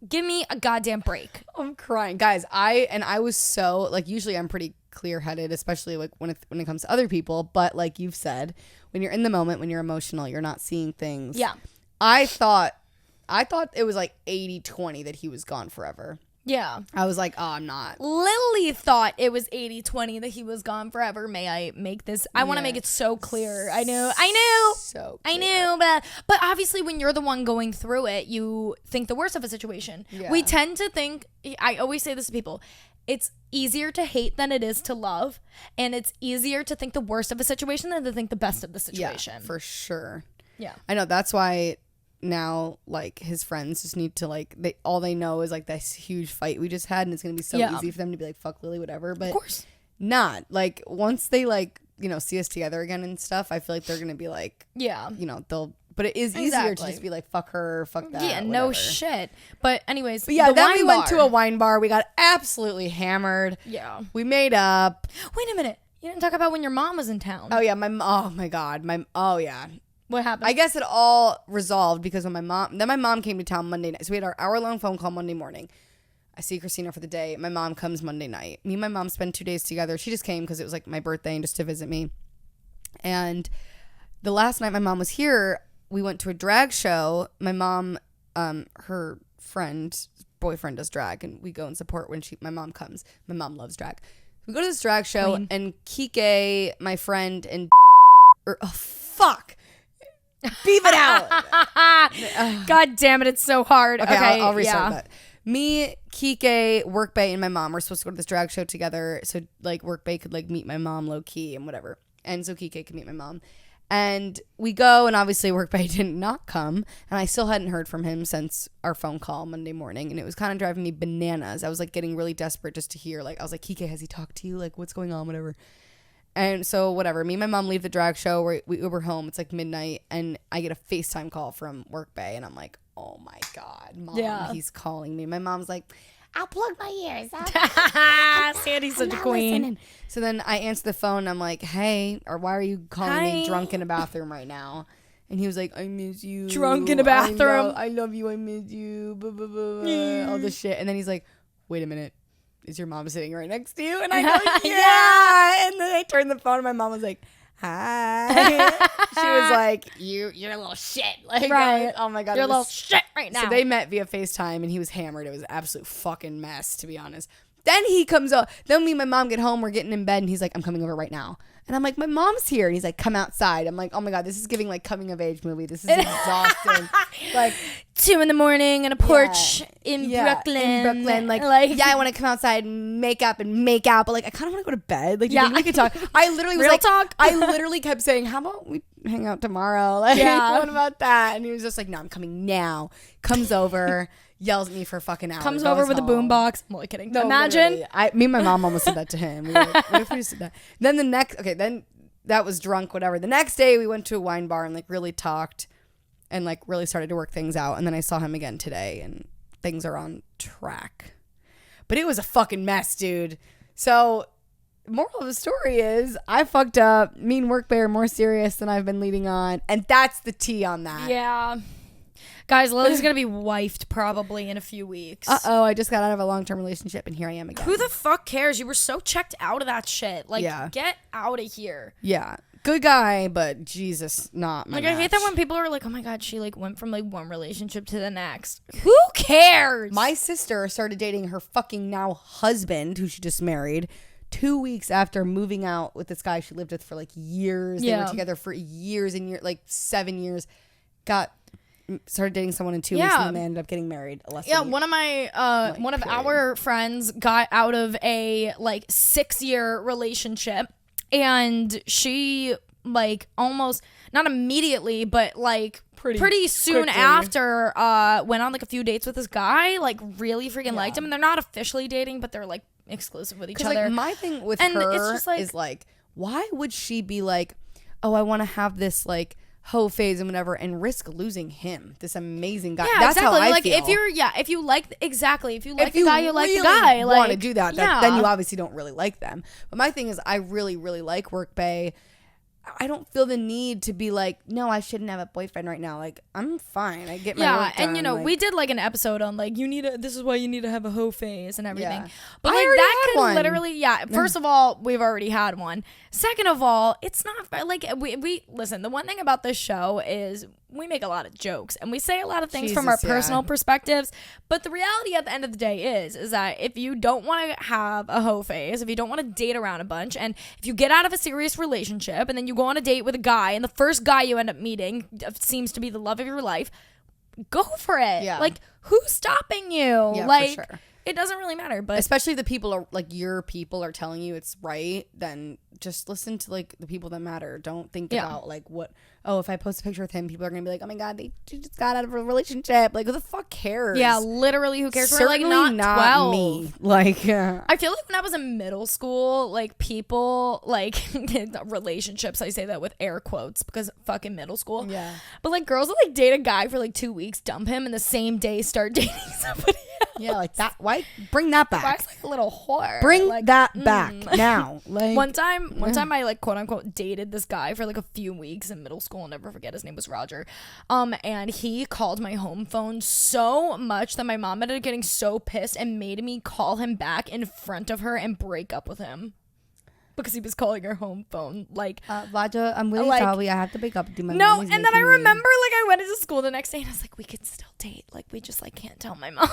give me a goddamn break. I'm crying. Guys, I was so, like, usually I'm pretty clear-headed, especially like when it comes to other people, but like you've said, when you're in the moment, when you're emotional, you're not seeing things. Yeah. I thought it was like 80-20 that he was gone forever. Yeah. I was like, oh, I'm not. Lily thought it was 80-20 that he was gone forever. May I make this? I want to make it so clear. I knew. So I clear. knew, but obviously when you're the one going through it, you think the worst of a situation. Yeah. We tend to think, I always say this to people, it's easier to hate than it is to love, and it's easier to think the worst of a situation than to think the best of the situation. Yeah, for sure. Yeah. I know, that's why now, like, his friends just need to, like, all they know is like this huge fight we just had, and it's gonna be so easy for them to be like, fuck Lily, whatever. But of course not. Like, once they, like, you know, see us together again and stuff, I feel like they're gonna be like, yeah, you know, but it is easier to just be like, fuck her, fuck that. Yeah, no shit. But anyways, But yeah, then we went bar. to a wine bar. We got absolutely hammered. Yeah. We made up. Wait a minute. You didn't talk about when your mom was in town. Oh yeah, oh my god, oh yeah. What happened? I guess it all resolved because when my mom came to town Monday night. So we had our hour-long phone call Monday morning. I see Christina for the day. My mom comes Monday night. Me and my mom spend 2 days together. She just came because it was like my birthday and just to visit me. And the last night my mom was here, we went to a drag show. My mom, her boyfriend does drag, and we go and support when my mom comes. My mom loves drag. We go to this drag show, and Kike, my friend, and fuck. Beep it out. God damn it, it's so hard. Okay, I'll restart that. Me, Kike, Workbay, and my mom were supposed to go to this drag show together, so like Workbay could like meet my mom low key and whatever, and so Kike could meet my mom. And we go, and obviously Workbay did not come, and I still hadn't heard from him since our phone call Monday morning, and it was kind of driving me bananas. I was like getting really desperate just to hear, like, I was like, Kike, has he talked to you? Like, what's going on? Whatever. And so whatever, me and my mom leave the drag show, we Uber home, it's like midnight, and I get a FaceTime call from Workbay, and I'm like, oh my God, Mom, he's calling me. My mom's like, I'll plug my ears. Sandy's such a queen. Listening. So then I answer the phone, and I'm like, hey, or why are you calling me drunk in a bathroom right now? And he was like, I miss you. Drunk in a bathroom. I love you, I miss you, blah, blah, blah, blah, all this shit. And then he's like, wait a minute. Is your mom sitting right next to you? And I go, yeah. And then I turned the phone, and my mom was like, hi. She was like, you're a little shit. Like, right. Oh my God. You're a little shit right now. So they met via FaceTime, and he was hammered. It was an absolute fucking mess, to be honest. Then he comes up. Then me and my mom get home. We're getting in bed, and he's like, I'm coming over right now. And I'm like, my mom's here. And he's like, come outside. I'm like, oh my God, this is giving like coming of age movie. This is exhausting. Like 2 a.m. on a porch in Brooklyn. In Brooklyn. Like, yeah, I want to come outside and make up and make out, but like, I kind of want to go to bed. Like, do you think we could talk? I literally was Real talk. I literally kept saying, how about we hang out tomorrow? Like, what about that? And he was just like, no, I'm coming now. Comes over. Yells at me for a fucking hour. Comes over with a boombox. I'm only kidding. No, imagine. Me and my mom almost said that to him. We were like, what if we just did that? Then then that was drunk, whatever. The next day we went to a wine bar and like really talked and like really started to work things out. And then I saw him again today, and things are on track. But it was a fucking mess, dude. So moral of the story is I fucked up. Me and Workbay are more serious than I've been leading on. And that's the tea on that. Yeah. Guys, Lily's going to be wifed probably in a few weeks. Uh-oh, I just got out of a long-term relationship, and here I am again. Who the fuck cares? You were so checked out of that shit. Like, Yeah. get out of here. Yeah. Good guy, but Jesus, not my Like, I hate match. that when people are like, oh my God, she like went from like one relationship to the next. Who cares? My sister started dating her fucking now husband, who she just married, 2 weeks after moving out with this guy she lived with for like years. They were together for years and years, like 7 years. Started dating someone in 2 weeks, and then they ended up getting married. One of my one of our friends got out of a like 6-year relationship, and she like almost not immediately, but like pretty soon quickly. after went on like a few dates with this guy, like really freaking liked him, and they're not officially dating, but they're like exclusive with each other. Like, my thing with and her it's just, like, is like, why would she be like, oh, I want to have this like hoe phase and whatever, and risk losing him, this amazing guy? Yeah, that's exactly. how I like feel. if you like if the guy, you like really the guy. Like, want to do that, then you obviously don't really like them. But my thing is, I really, really like Work Bae. I don't feel the need to be like, no, I shouldn't have a boyfriend right now. Like, I'm fine. I get my work done. And you know, like, we did like an episode on like this is why you need to have a hoe phase and everything. Yeah. But I like already that had could one. literally, first of all, we've already had one. Second of all, it's not like we listen, the one thing about this show is we make a lot of jokes and we say a lot of things from our personal perspectives. But the reality at the end of the day is that if you don't want to have a hoe phase, if you don't want to date around a bunch, and if you get out of a serious relationship and then you go on a date with a guy and the first guy you end up meeting seems to be the love of your life, go for it. Yeah. Like, who's stopping you? Yeah, like, for sure. It doesn't really matter. But especially if the people are like, your people are telling you it's right, then just listen to like the people that matter. Don't think about like what, oh, if I post a picture with him, people are gonna be like, oh my god, they just got out of a relationship. Like, who the fuck cares? Yeah, literally, who cares? Certainly We're like not 12. Me. Like, I feel like when I was in middle school, like people like relationships. I say that with air quotes because fucking middle school. Yeah. But like girls will like date a guy for like 2 weeks, dump him, and the same day start dating somebody else. Yeah, like that. Why bring that back? Why's like a little whore? Bring like, that back now. Like, one time I like quote unquote dated this guy for like a few weeks in middle school. I'll never forget. His name was Roger. And he called my home phone so much that my mom ended up getting so pissed and made me call him back in front of her and break up with him because he was calling her home phone. Like, Vaja, I'm really sorry. I have to break up with you. No, and then I remember like I went into school the next day and I was like, we could still date. Like, we just like can't tell my mom.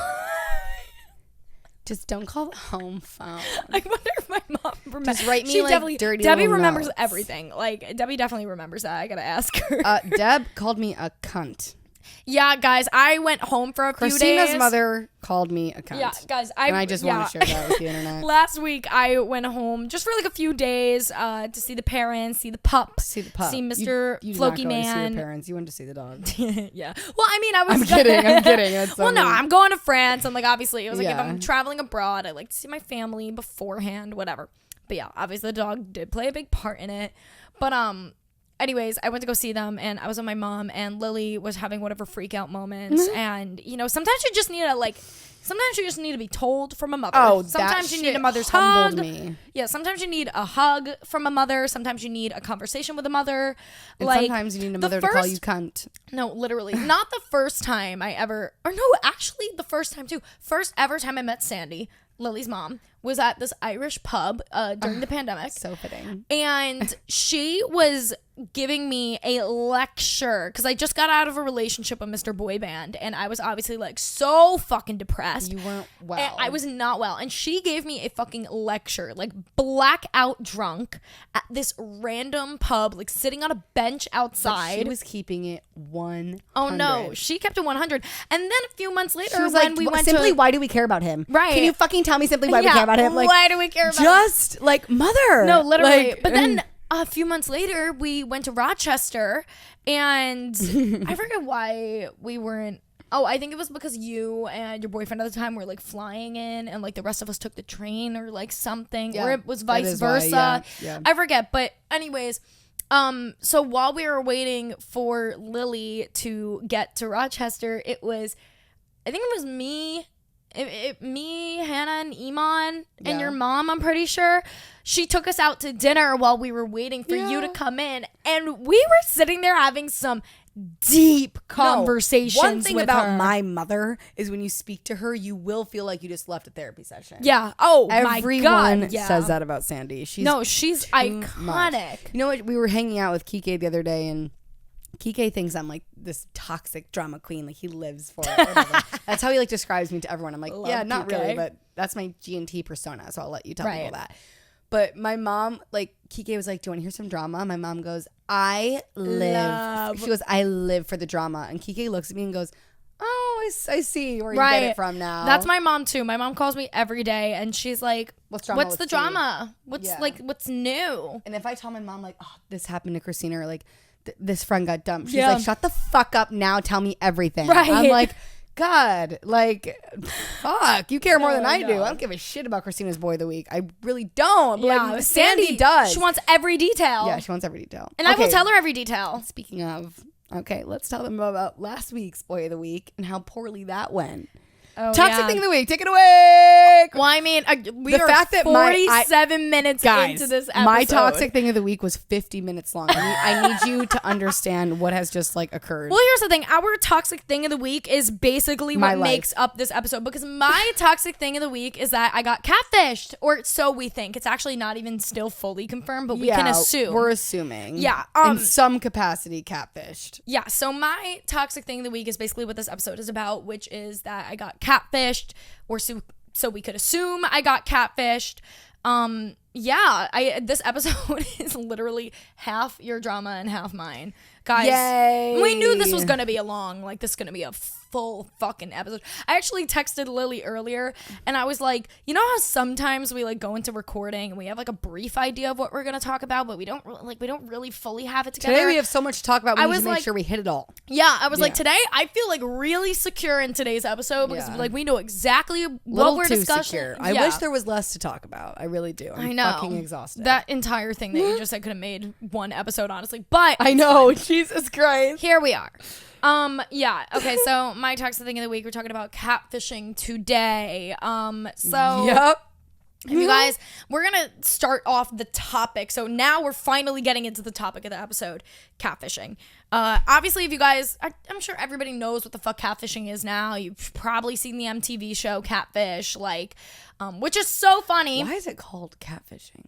Just don't call the home phone. I wonder if my mom remembers. Just write me like dirty Debbie little remembers notes. Everything. Like, Debbie definitely remembers that. I gotta ask her. Deb called me a cunt. Yeah, guys, I went home for a few days. Christina's mother called me a cunt. Yeah, guys, I just want to share that with the internet. Last week, I went home just for like a few days to see the parents, see the pup, see Mr. You Floki did not go Man. to see the parents. You went to see the dog. Yeah. Well, I mean, I was. I'm kidding. That's so well, no, mean. I'm going to France, and like obviously, it was like if Yeah. I'm traveling abroad, I like to see my family beforehand, whatever. But yeah, obviously, the dog did play a big part in it. But anyways, I went to go see them, and I was with my mom, and Lily was having whatever freak out moments. And you know, sometimes you just need to be told from a mother. Oh, sometimes that you need a mother's humbled hug. me. Yeah, sometimes you need a hug from a mother. Sometimes you need a conversation with a mother. And like, sometimes you need a mother to call you cunt. no, literally. Not the first time I ever, or no, actually the first time too. First ever time I met Sandy, Lily's mom, was at this Irish pub during the pandemic. So fitting. And she was giving me a lecture because I just got out of a relationship with Mr. Boy Band, and I was obviously like so fucking depressed. You weren't well. And I was not well. And she gave me a fucking lecture, like blackout drunk at this random pub, like sitting on a bench outside. But she was keeping it 100. Oh no, she kept it 100. And then a few months later, She was when like, we went simply, to, why do we care about him? Right. Can you fucking tell me simply why we care about him? Like, why do we care about him? just like mother. No, literally. Like, but then a few months later, we went to Rochester, and I forget why we weren't. Oh, I think it was because you and your boyfriend at the time were like flying in, and like the rest of us took the train or like something, Yeah, or it was that vice is why, versa. yeah. I forget. But anyways, so while we were waiting for Lily to get to Rochester, I think it was me. Me, Hannah, and Iman, and your mom, I'm pretty sure. She took us out to dinner while we were waiting for you to come in. And we were sitting there having some deep conversations One thing with about her. my mother is when you speak to her, you will feel like you just left a therapy session. Yeah. Oh, Everyone my God. Yeah. says that about Sandy. She's she's too iconic. much. You know what? We were hanging out with Kike the other day, and Kike thinks I'm like this toxic drama queen. Like, he lives for it. Whatever. That's how he like describes me to everyone. I'm like, Love yeah, not Kike. really, but that's my G&T persona. So I'll let you tell Right. people that. But my mom, like, Kike was like, do you want to hear some drama? My mom goes, I live. She goes, I live for the drama. And Kike looks at me and goes, oh, I see where you get it from now. That's my mom too. My mom calls me every day, and she's like, What's drama? What's the drama? What's Yeah. like, what's new? And if I tell my mom, like, oh, this happened to Christina, or like, this friend got dumped. She's Yeah. like, shut the fuck up now. Tell me everything. Right. I'm like, God, like, fuck. You care more than I do. know. I don't give a shit about Christina's boy of the week. I really don't. But Yeah, like, Sandy does. She wants every detail. Yeah, she wants every detail. And I will tell her every detail. Speaking of, okay, let's tell them about last week's boy of the week and how poorly that went. Oh, Toxic thing of the week. Take it away. Well, I mean, we The are fact that 47 minutes Guys, into this episode. my toxic thing of the week was 50 minutes long. I need you to understand what has just like occurred. Well, here's the thing. Our toxic thing of the week is basically My what life. makes up this episode. Because my toxic thing of the week is that I got catfished. Or so we think. It's actually not even still fully confirmed, but we can assume. We're assuming. Yeah, in some capacity, catfished. Yeah, so my toxic thing of the week is basically what this episode is about, which is that I got catfished, or so we could assume I got catfished. This episode is literally half your drama and half mine. Guys, Yay. we knew this was going to be this is going to be a full fucking episode. I actually texted Lily earlier and I was like, you know how sometimes we like go into recording and we have like a brief idea of what we're going to talk about, but we don't really fully have it together. Today we have so much to talk about. We need to make sure we hit it all. Yeah, I was like, today I feel like really secure in today's episode because like we know exactly what we're discussing. Secure. I wish there was less to talk about. I really do. I know. Fucking exhausted. That entire thing that you just said could have made one episode, honestly. But I know. Jesus Christ. here we are. Okay, so my toxic thing of the week, we're talking about catfishing today. Yep. You guys, we're gonna start off the topic. So now we're finally getting into the topic of the episode, catfishing. Obviously, if you guys, I'm sure everybody knows what the fuck catfishing is now. You've probably seen the MTV show Catfish, which is so funny. Why is it called catfishing?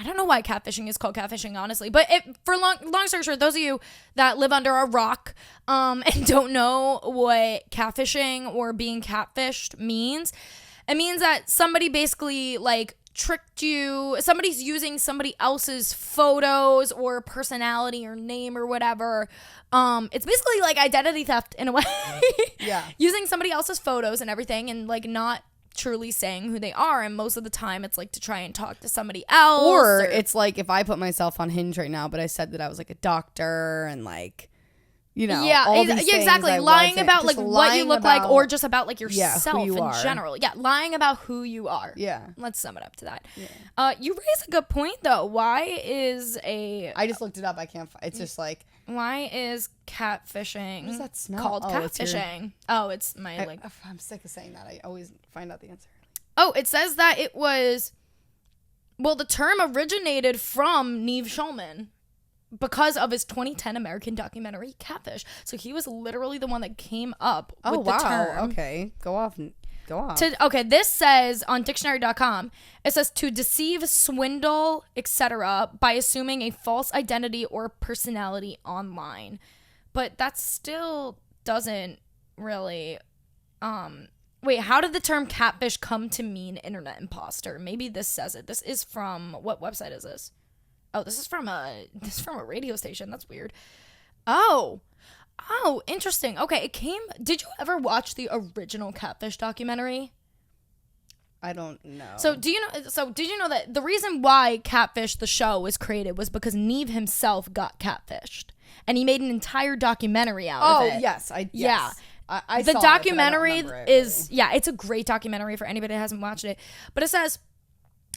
I don't know why catfishing is called catfishing, honestly. But for long story short, those of you that live under a rock and don't know what catfishing or being catfished means, it means that somebody basically tricked you. Somebody's using somebody else's photos or personality or name or whatever. It's basically like identity theft in a way. Yeah. Using somebody else's photos and everything and not truly saying who they are, and most of the time it's to try and talk to somebody else, or it's if I put myself on Hinge right now but I said that I was a doctor and all these things exactly, I lying wasn't. about Just what you look like, or just about who yourself you in are. general. Lying about who you are. Let's sum it up to that. You raise a good point though. I just looked it up. I can't it's just why is catfishing what does that smell? called catfishing? It's my I'm sick of saying that. I always find out the answer. It says that it was, the term originated from Neve Schulman because of his 2010 American documentary Catfish. So he was literally the one that came up with the term. Okay, go off. This says on dictionary.com, it says to deceive, swindle, etc. by assuming a false identity or personality online. But that still doesn't really wait, how did the term catfish come to mean internet imposter? Maybe this says it. This is from, what website is this? Oh, this is from a radio station. That's weird. Oh, interesting. Okay, did you ever watch the original Catfish documentary? I don't know. So did you know that the reason why Catfish the show was created was because Neve himself got catfished, and he made an entire documentary out of it. Oh, yes. Yeah. I the saw documentary it, but I don't remember it, really. it's a great documentary for anybody that hasn't watched it. But it says,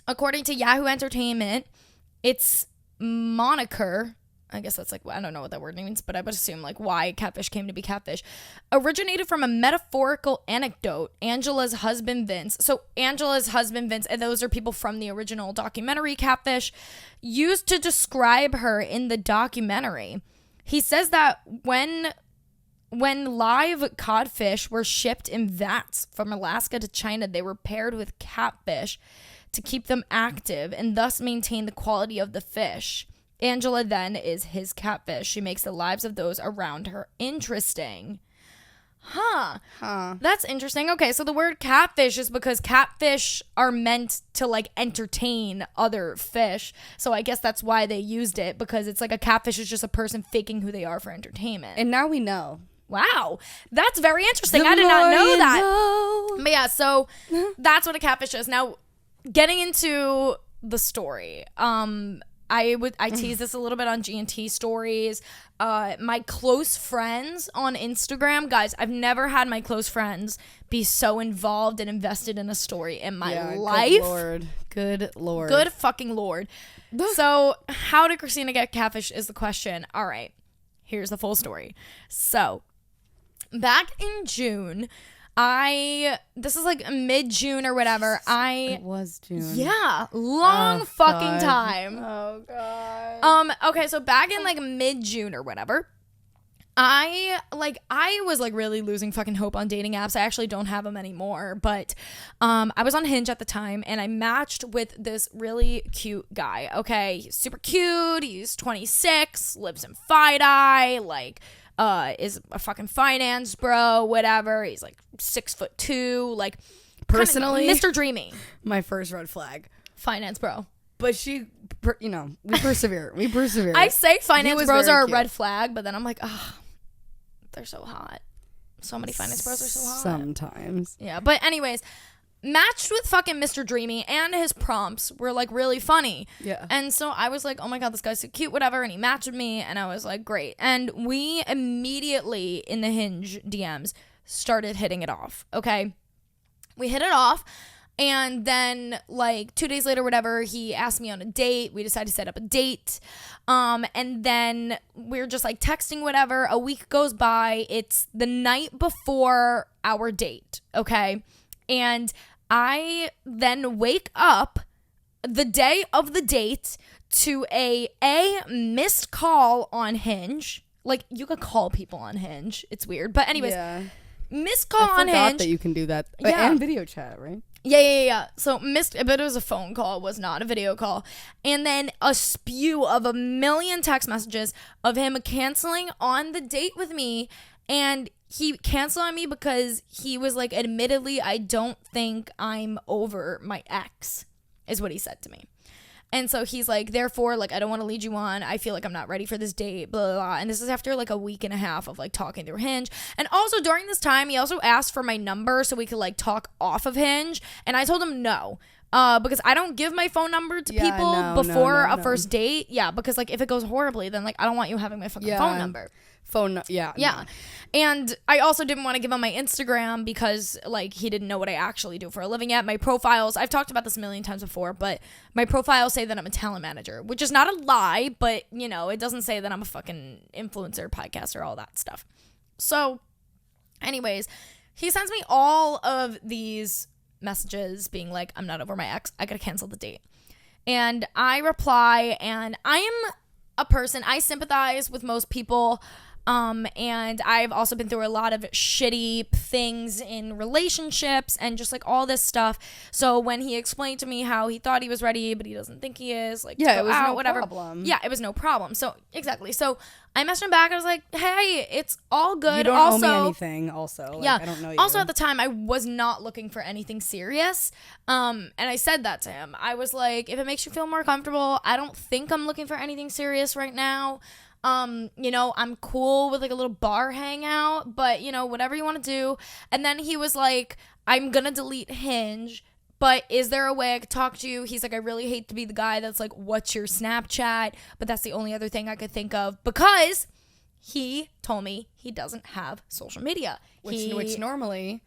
according to Yahoo Entertainment, its moniker, I guess that's I don't know what that word means, but I would assume why catfish came to be catfish, originated from a metaphorical anecdote Angela's husband Vince. So Angela's husband Vince, and those are people from the original documentary Catfish, used to describe her in the documentary. He says that when live codfish were shipped in vats from Alaska to China, they were paired with catfish to keep them active and thus maintain the quality of the fish. Angela then is his catfish. She makes the lives of those around her interesting. Huh. That's interesting. Okay, so the word catfish is because catfish are meant to entertain other fish. So I guess that's why they used it, because it's a catfish is just a person faking who they are for entertainment. And now we know. Wow, that's very interesting. I did not know that. But yeah, so that's what a catfish is. Now, getting into the story, I tease this a little bit on G&T stories. My close friends on Instagram, guys, I've never had my close friends be so involved and invested in a story in my life. Good lord. Good fucking lord. So, how did Christina get catfish is the question. All right, here's the full story. So, back in June, this is like mid-June or whatever. It was June. Yeah, long fucking time. Oh god. Okay, so back in like mid-June or whatever, I was like really losing fucking hope on dating apps. I actually don't have them anymore, but I was on Hinge at the time and I matched with this really cute guy. Okay, he's super cute. He's 26, lives in Fide-Eye, like is a fucking finance bro, whatever. He's like 6'2", like personally Mr. Dreamy. My first red flag. Finance bro. But we persevere. We persevere. I say finance bros are a cute. red flag, but then I'm like, oh, they're so hot. So many finance bros are so hot. Sometimes. Yeah, but anyways, matched with fucking Mr. Dreamy, and his prompts were like really funny. Yeah. And so I was like, oh my god, this guy's so cute, whatever. And he matched with me, and I was like, great. And we immediately in the Hinge DMs started hitting it off. Okay. We hit it off. And then, like, 2 days later, whatever, he asked me on a date. We decided to set up a date. And then we're just, like, texting, whatever. A week goes by. It's the night before our date, okay? And I then wake up the day of the date to a missed call on Hinge. Like, you could call people on Hinge. It's weird. But anyways, missed call on Hinge. I forgot that you can do that. Yeah. And video chat, right? Yeah. So but it was a phone call. It was not a video call. And then a spew of a million text messages of him canceling on the date with me. And he canceled on me because he was like, admittedly, I don't think I'm over my ex, is what he said to me. And so he's like, therefore, like, I don't want to lead you on. I feel like I'm not ready for this date, blah, blah, blah. And this is after like a week and a half of like talking through Hinge. And also during this time, he also asked for my number so we could like talk off of Hinge. And I told him no. Because I don't give my phone number to people before a first date. Yeah, because like if it goes horribly, then like I don't want you having my fucking phone number. Yeah. No. And I also didn't want to give him my Instagram because like he didn't know what I actually do for a living yet. My profiles, I've talked about this a million times before, but my profiles say that I'm a talent manager, which is not a lie, but you know, it doesn't say that I'm a fucking influencer, podcaster, all that stuff. So anyways, he sends me all of these messages being like, I'm not over my ex, I gotta cancel the date. And I reply, and I am a person, I sympathize with most people. And I've also been through a lot of shitty things in relationships and just like all this stuff. So when he explained to me how he thought he was ready, but he doesn't think he is, like, yeah, to go it was out, no whatever. problem. Yeah, it was no problem. So exactly. So I messaged him back. I was like, hey, it's all good. You don't also, owe me anything. Also, like, yeah. I don't know you. Also, at the time, I was not looking for anything serious. And I said that to him. I was like, if it makes you feel more comfortable, I don't think I'm looking for anything serious right now. You know, I'm cool with like a little bar hangout, but you know, whatever you want to do. And then he was like, I'm gonna delete Hinge, but is there a way I could talk to you? He's like, I really hate to be the guy that's like, what's your Snapchat? But that's the only other thing I could think of, because he told me he doesn't have social media. Which normally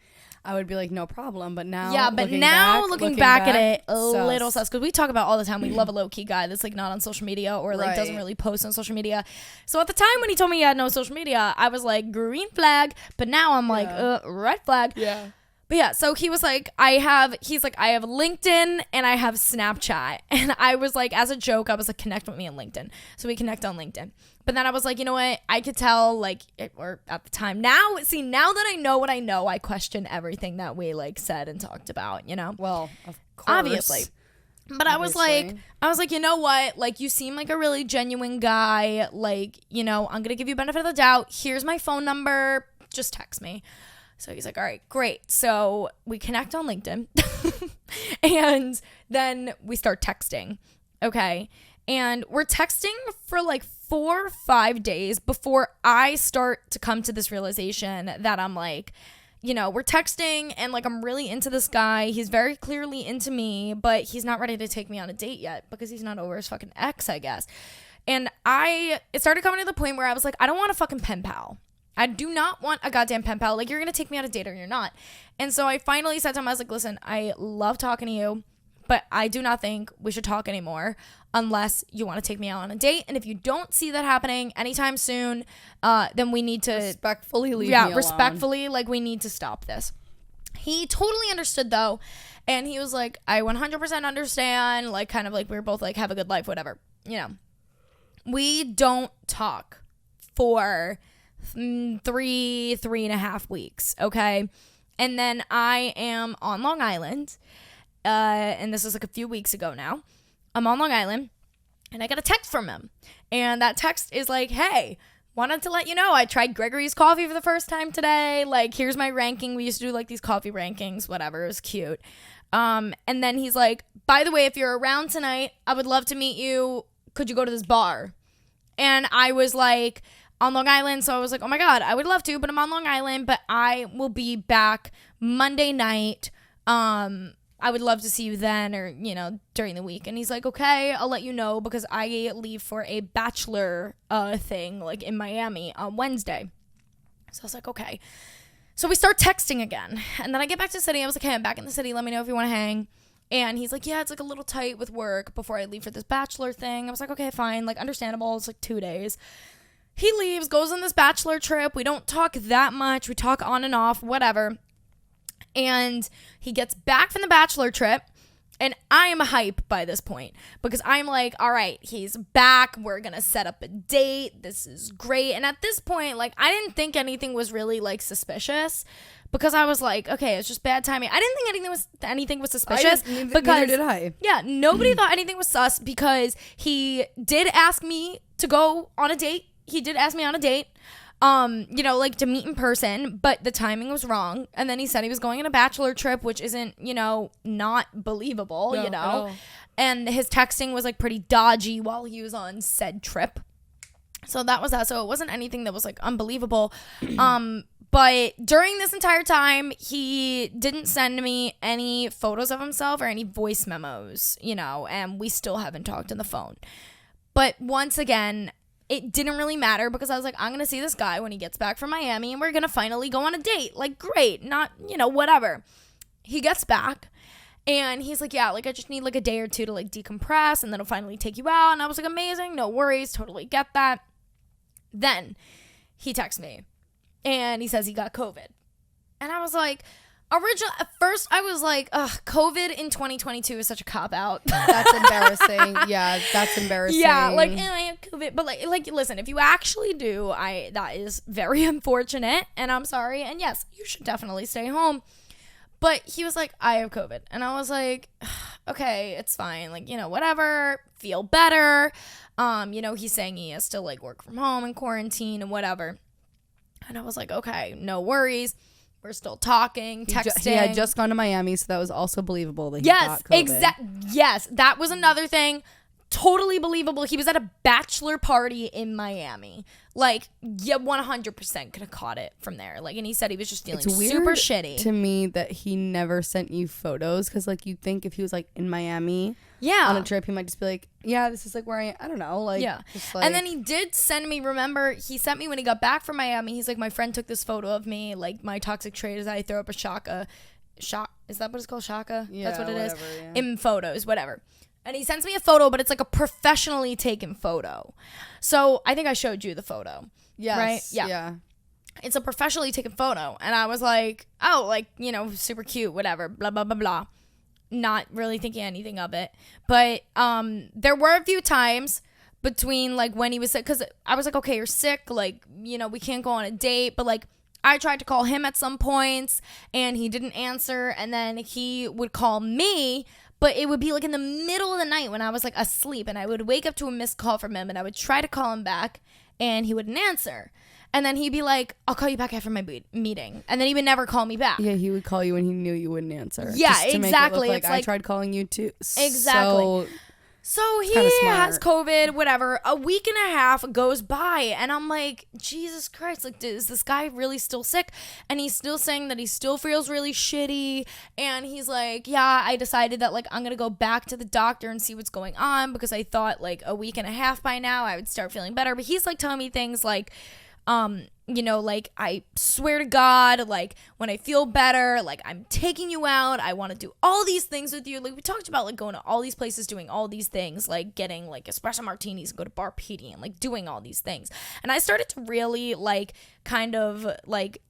I would be like, no problem. But now, yeah, but now looking back at it, a little sus. Because we talk about all the time, we love a low-key guy that's like not on social media or like doesn't really post on social media. So at the time when he told me he had no social media, I was like, green flag. But now I'm like, red flag. Yeah. But yeah, so he was like, I have LinkedIn and I have Snapchat. And I was like, as a joke, I was like, connect with me on LinkedIn. So we connect on LinkedIn. But then I was like, you know what? I could tell, like, or at the time. Now that I know what I know, I question everything that we, like, said and talked about, you know? Well, of course. Obviously. But I was like, you know what? Like, you seem like a really genuine guy. Like, you know, I'm going to give you benefit of the doubt. Here's my phone number. Just text me. So he's like, all right, great. So we connect on LinkedIn. And then we start texting. Okay. And we're texting for like 4 or 5 days before I start to come to this realization that I'm like, we're texting and like I'm really into this guy. He's very clearly into me, but he's not ready to take me on a date yet because he's not over his fucking ex, I guess. And it started coming to the point where I was like, I don't want a fucking pen pal. I do not want a goddamn pen pal. Like, you're going to take me on a date or you're not. And so I finally said to him, I was like, listen, I love talking to you, but I do not think we should talk anymore unless you want to take me out on a date. And if you don't see that happening anytime soon, then we need to respectfully leave me alone. Respectfully, like, we need to stop this. He totally understood though, and he was like, I 100% understand, like, kind of like we were both like, have a good life, whatever. We don't talk for 3.5 weeks, okay? And then I am on Long Island, and this is like a few weeks ago now. I'm on Long Island, and I got a text from him. And that text is like, hey, wanted to let you know I tried Gregory's coffee for the first time today. Like, here's my ranking. We used to do like these coffee rankings, whatever. It was cute. And then he's like, by the way, if you're around tonight, I would love to meet you. Could you go to this bar? And I was like, on Long Island. So I was like, oh my God, I would love to, but I'm on Long Island, but I will be back Monday night. I would love to see you then or, during the week. And he's like, okay, I'll let you know because I leave for a bachelor thing like in Miami on Wednesday. So I was like, okay. So we start texting again. And then I get back to the city. I was like, hey, I'm back in the city. Let me know if you want to hang. And he's like, yeah, it's like a little tight with work before I leave for this bachelor thing. I was like, okay, fine. Like, understandable. It's like 2 days. He leaves, goes on this bachelor trip. We don't talk that much. We talk on and off, whatever. And he gets back from the bachelor trip, and I am hype by this point because I'm like, all right, he's back. We're going to set up a date. This is great. And at this point, like, I didn't think anything was really, like, suspicious because I was like, okay, it's just bad timing. I didn't think anything was suspicious. Neither did I. Yeah, nobody thought anything was sus because he did ask me to go on a date. He did ask me on a date, like to meet in person, but the timing was wrong. And then he said he was going on a bachelor trip, which isn't, not believable, No. And his texting was like pretty dodgy while he was on said trip. So that was that. So it wasn't anything that was like unbelievable. But during this entire time, he didn't send me any photos of himself or any voice memos, and we still haven't talked on the phone. But once again, it didn't really matter because I was like, I'm going to see this guy when he gets back from Miami and we're going to finally go on a date. Like, great. Not, whatever. He gets back and he's like, yeah, like I just need like a day or two to like decompress and then I'll finally take you out. And I was like, amazing. No worries. Totally get that. Then he texts me and he says he got COVID. And I was like, at first I was like, ugh, COVID in 2022 is such a cop-out. That's embarrassing. Yeah, that's embarrassing. Yeah, like, I have COVID. But, like, listen, if you actually do, that is very unfortunate, and I'm sorry. And, yes, you should definitely stay home. But he was like, I have COVID. And I was like, okay, it's fine. Like, whatever. Feel better. He's saying he has to, like, work from home and quarantine and whatever. And I was like, okay, no worries. We're still talking, texting. He had just gone to Miami, so that was also believable that he got COVID. Yes, that was another thing. Totally believable. He was at a bachelor party in Miami. Like, yeah, 100% could have caught it from there. Like, and he said he was just feeling super shitty. To me that he never sent you photos because, like, you'd think if he was like in Miami, on a trip, he might just be like, yeah, this is like where I am. I don't know, like, yeah. Just, like, and then he did send me. Remember, he sent me when he got back from Miami. He's like, my friend took this photo of me. Like, my toxic trait is I throw up a shaka. Is that what it's called? Shaka? Yeah, that's what it is. Yeah. In photos, whatever. And he sends me a photo, but it's like a professionally taken photo. So I think I showed you the photo. Yes. Right? Yeah. It's a professionally taken photo. And I was like, oh, like, super cute, whatever, blah, blah, blah, blah. Not really thinking anything of it. But there were a few times between, like, when he was sick. Because I was like, okay, you're sick. Like, we can't go on a date. But, like, I tried to call him at some points. And he didn't answer. And then he would call me. But it would be like in the middle of the night when I was like asleep and I would wake up to a missed call from him and I would try to call him back and he wouldn't answer. And then he'd be like, I'll call you back after my meeting. And then he would never call me back. Yeah, he would call you when he knew you wouldn't answer. Yeah, just to exactly. Make it look like I tried calling you too. Exactly. So he kinda smart. has COVID, whatever. A week and a half goes by, and I'm like, Jesus Christ, like, is this guy really still sick? And he's still saying that he still feels really shitty. And he's like, yeah, I decided that, like, I'm going to go back to the doctor and see what's going on because I thought, like, a week and a half by now I would start feeling better. But he's, like, telling me things like, you know, like, I swear to God, like, when I feel better, like, I'm taking you out. I want to do all these things with you. Like, we talked about, like, going to all these places, doing all these things, like, getting, like, espresso martinis and go to Bar Petey and, like, doing all these things. And I started to really, like, kind of, like,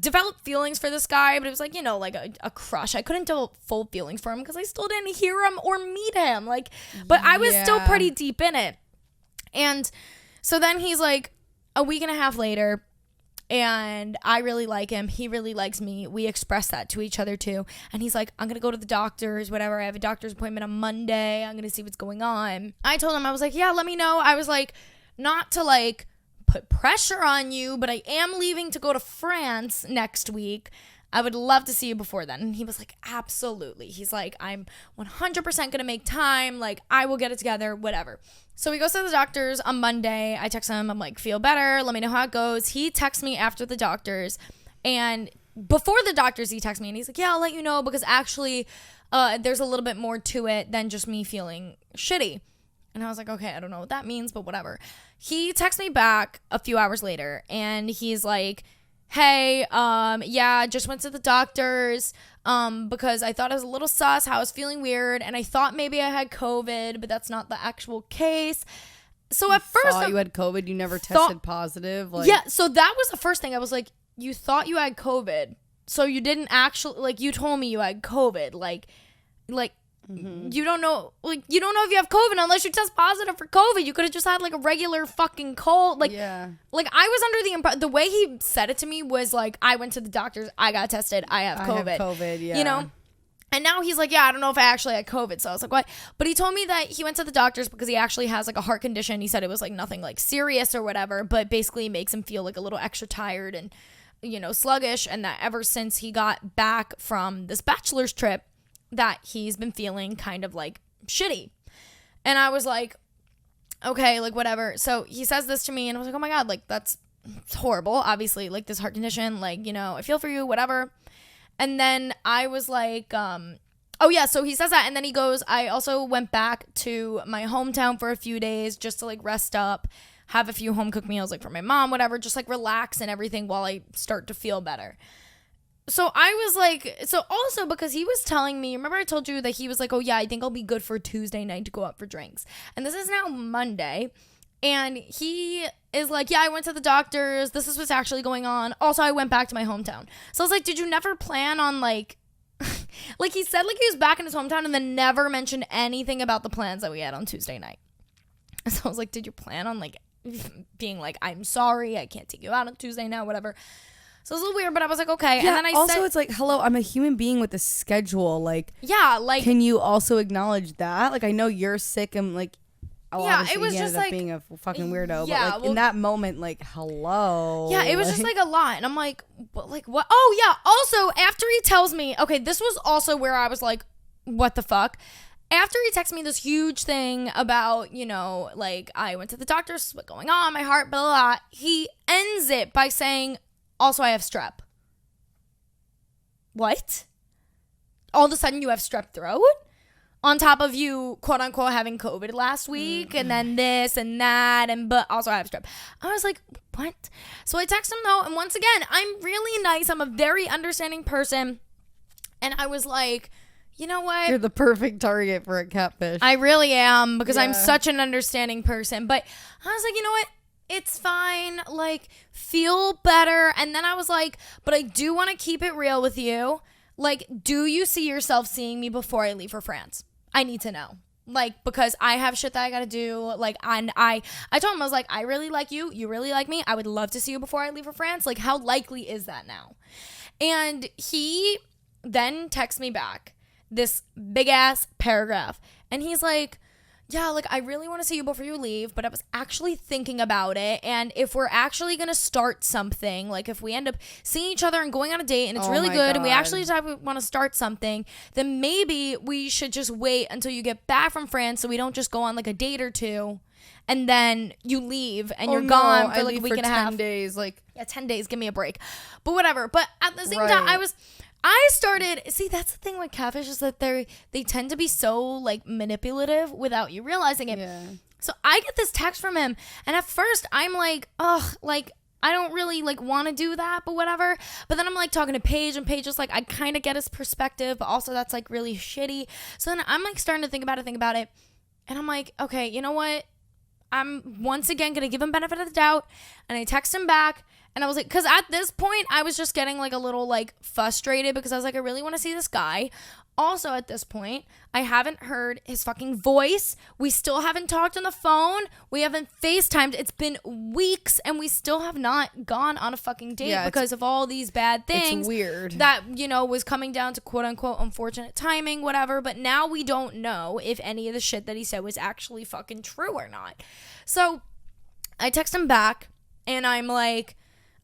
develop feelings for this guy, but it was, like, you know, like, a crush. I couldn't develop full feelings for him because I still didn't hear him or meet him. Like, but I was still pretty deep in it. And so then he's, like, a week and a half later, and I really like him. He really likes me. We express that to each other too. And he's like, I'm going to go to the doctor's, whatever. I have a doctor's appointment on Monday. I'm going to see what's going on. I told him, I was like, yeah, let me know. I was like, not to like put pressure on you, but I am leaving to go to France next week. I would love to see you before then. And he was like, absolutely. He's like, I'm 100% going to make time. Like, I will get it together, whatever. So he goes to the doctor's on Monday. I text him. I'm like, feel better. Let me know how it goes. He texts me after the doctor's. And before the doctor's, he texts me. And he's like, yeah, I'll let you know because actually there's a little bit more to it than just me feeling shitty. And I was like, okay, I don't know what that means, but whatever. He texts me back a few hours later. And he's like, hey, yeah, just went to the doctor's because I thought I was a little sus, how I was feeling weird, and I thought maybe I had COVID, but that's not the actual case. So at first, thought you had COVID, you never tested positive. Like, yeah, so that was the first thing. I was like, you thought you had COVID, so you didn't actually, like, you told me you had COVID, like. You don't know, like, you don't know if you have COVID unless you test positive for COVID. You could have just had, like, a regular fucking cold. Like, yeah. Like, I was under the impression, the way he said it to me was, like, I went to the doctor's, I got tested, I have COVID. I have COVID, yeah. You know? And now he's like, yeah, I don't know if I actually had COVID. So I was like, what? But he told me that he went to the doctor's because he actually has, like, a heart condition. He said it was, like, nothing, like, serious or whatever, but basically makes him feel, like, a little extra tired and, you know, sluggish. And that ever since he got back from this bachelor's trip, that he's been feeling kind of like shitty. And I was like, okay, like whatever. So he says this to me and I was like, oh my God, like it's horrible. Obviously, like this heart condition, like, you know, I feel for you, whatever. And then I was like, oh yeah, so he says that. And then he goes, I also went back to my hometown for a few days just to like rest up, have a few home cooked meals like for my mom, whatever, just like relax and everything while I start to feel better. So I was like, so also because he was telling me, remember I told you that he was like, oh yeah, I think I'll be good for Tuesday night to go out for drinks. And this is now Monday. And he is like, yeah, I went to the doctor's. This is what's actually going on. Also, I went back to my hometown. So I was like, did you never plan on like, like he said like he was back in his hometown and then never mentioned anything about the plans that we had on Tuesday night. So I was like, did you plan on like being like, I'm sorry, I can't take you out on Tuesday now, whatever. So it was a little weird, but I was like, okay. Yeah, and then also it's like, hello, I'm a human being with a schedule. Like, yeah, like, can you also acknowledge that? Like, I know you're sick and like, it was just like being a fucking weirdo. Yeah, but like in that moment, like, hello. Yeah, it was just like a lot, and I'm like what? Oh yeah. Also, after he tells me, okay, this was also where I was like, what the fuck? After he texts me this huge thing about, you know, like I went to the doctor's, what's going on, my heart, blah, blah, blah. He ends it by saying, also, I have strep. What? All of a sudden, you have strep throat? On top of you, quote unquote, having COVID last week, and then this and that, but also I have strep. I was like, what? So I text him though, and once again, I'm really nice. I'm a very understanding person. And I was like, you know what? You're the perfect target for a catfish. I really am, because I'm such an understanding person. But I was like, you know what? It's fine, like, feel better. And then I was like, but I do want to keep it real with you. Like, do you see yourself seeing me before I leave for France? I need to know. Like, because I have shit that I got to do. Like, and I told him, I was like, I really like you. You really like me. I would love to see you before I leave for France. Like, how likely is that now? And he then texts me back this big ass paragraph. And he's like, yeah, like, I really want to see you before you leave, but I was actually thinking about it, and if we're actually going to start something, like, if we end up seeing each other and going on a date, and it's really good, and we actually decide we want to start something, then maybe we should just wait until you get back from France so we don't just go on, like, a date or two, and then you leave, and you're gone for, like, a week and a half. 10 days, like. Yeah, 10 days, give me a break. But whatever. But at the same time, see, that's the thing with catfish is that they tend to be so, like, manipulative without you realizing it. Yeah. So I get this text from him, and at first I'm like, ugh, like, I don't really, like, want to do that, but whatever. But then I'm, like, talking to Paige, and Paige is like, I kind of get his perspective, but also that's, like, really shitty. So then I'm, like, starting to think about it, and I'm like, okay, you know what? I'm once again going to give him benefit of the doubt, and I text him back, and I was like, because at this point, I was just getting, like, a little, like, frustrated, because I was like, I really want to see this guy. Also, at this point, I haven't heard his fucking voice. We still haven't talked on the phone. We haven't FaceTimed. It's been weeks, and we still have not gone on a fucking date because of all these bad things. It's weird. That, was coming down to quote-unquote unfortunate timing, whatever. But now we don't know if any of the shit that he said was actually fucking true or not. So I text him back, and I'm like,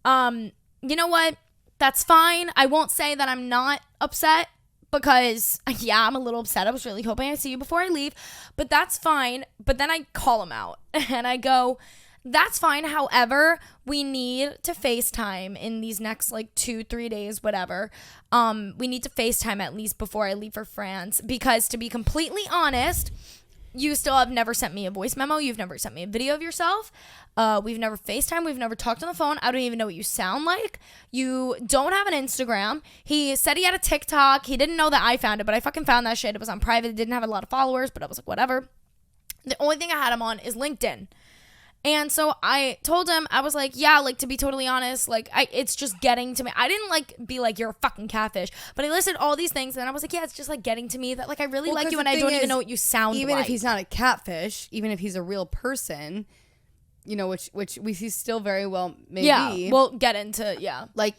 you know what? That's fine. I won't say that I'm not upset. Because, yeah, I'm a little upset. I was really hoping I'd see you before I leave. But that's fine. But then I call him out. And I go, that's fine. However, we need to FaceTime in these next, like, 2-3 days, whatever. We need to FaceTime at least before I leave for France. Because, to be completely honest, you still have never sent me a voice memo. You've never sent me a video of yourself. We've never FaceTime. We've never talked on the phone. I don't even know what you sound like. You don't have an Instagram. He said he had a TikTok. He didn't know that I found it, but I fucking found that shit. It was on private. It didn't have a lot of followers, but I was like, whatever. The only thing I had him on is LinkedIn. And so I told him, I was like, yeah, like, to be totally honest, like, it's just getting to me. I didn't, like, be like, you're a fucking catfish. But I listed all these things, and I was like, yeah, it's just, like, getting to me that, like, I really like you, and I don't even know what you sound like. Even if he's not a catfish, even if he's a real person, which we see still very well maybe. Yeah, we'll get into, yeah. Like,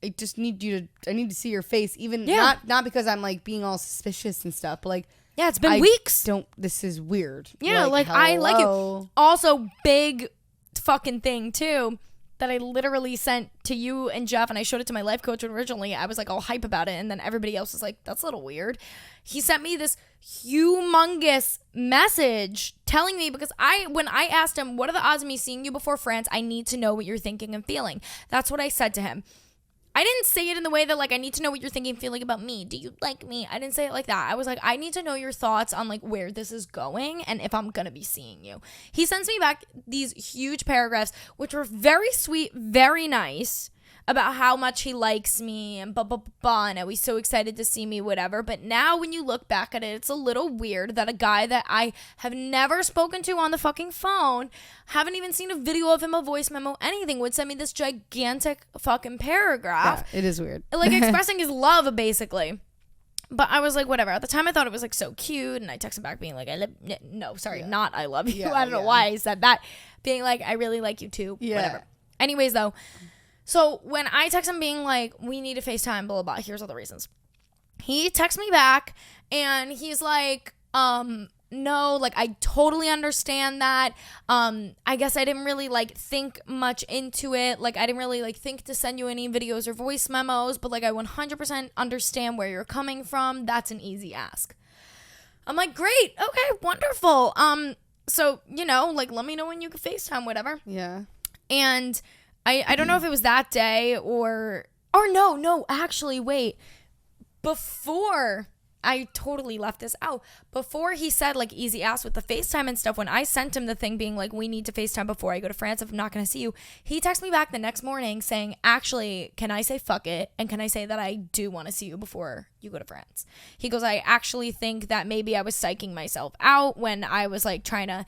I just need I need to see your face, even not because I'm, like, being all suspicious and stuff, but, like, yeah, it's been weeks. This is weird. Yeah, like I like you. Also, big fucking thing, too, that I literally sent to you and Jeff, and I showed it to my life coach originally. I was, like, all hype about it, and then everybody else was like, that's a little weird. He sent me this humongous message telling me, because when I asked him, what are the odds of me seeing you before France? I need to know what you're thinking and feeling. That's what I said to him. I didn't say it in the way that, like, I need to know what you're thinking and feeling about me. Do you like me? I didn't say it like that. I was like, I need to know your thoughts on, like, where this is going and if I'm going to be seeing you. He sends me back these huge paragraphs, which were very sweet, very nice, about how much he likes me and blah, blah, blah, blah, and how he's so excited to see me, whatever. But now when you look back at it, it's a little weird that a guy that I have never spoken to on the fucking phone, haven't even seen a video of him, a voice memo, anything, would send me this gigantic fucking paragraph. Yeah, it is weird. Like, expressing his love, basically. But I was like, whatever. At the time, I thought it was, like, so cute. And I texted back being like, not I love you. I don't know why I said that. Being like, I really like you too. Yeah. Whatever. Anyways, though. So when I text him being like, we need to FaceTime, blah, blah, blah, here's all the reasons. He texts me back, and he's like, no, like, I totally understand that. I guess I didn't really, like, think much into it. Like, I didn't really, like, think to send you any videos or voice memos, but, like, I 100% understand where you're coming from. That's an easy ask. I'm like, great. Okay, wonderful. So, like, let me know when you can FaceTime, whatever. Yeah. And I don't know if it was that day or no, actually, wait. Before, I totally left this out. Before he said, like, easy ass with the FaceTime and stuff, when I sent him the thing being like, we need to FaceTime before I go to France if I'm not going to see you, he texted me back the next morning saying, actually, can I say fuck it? And can I say that I do want to see you before you go to France? He goes, I actually think that maybe I was psyching myself out when I was, like, trying to,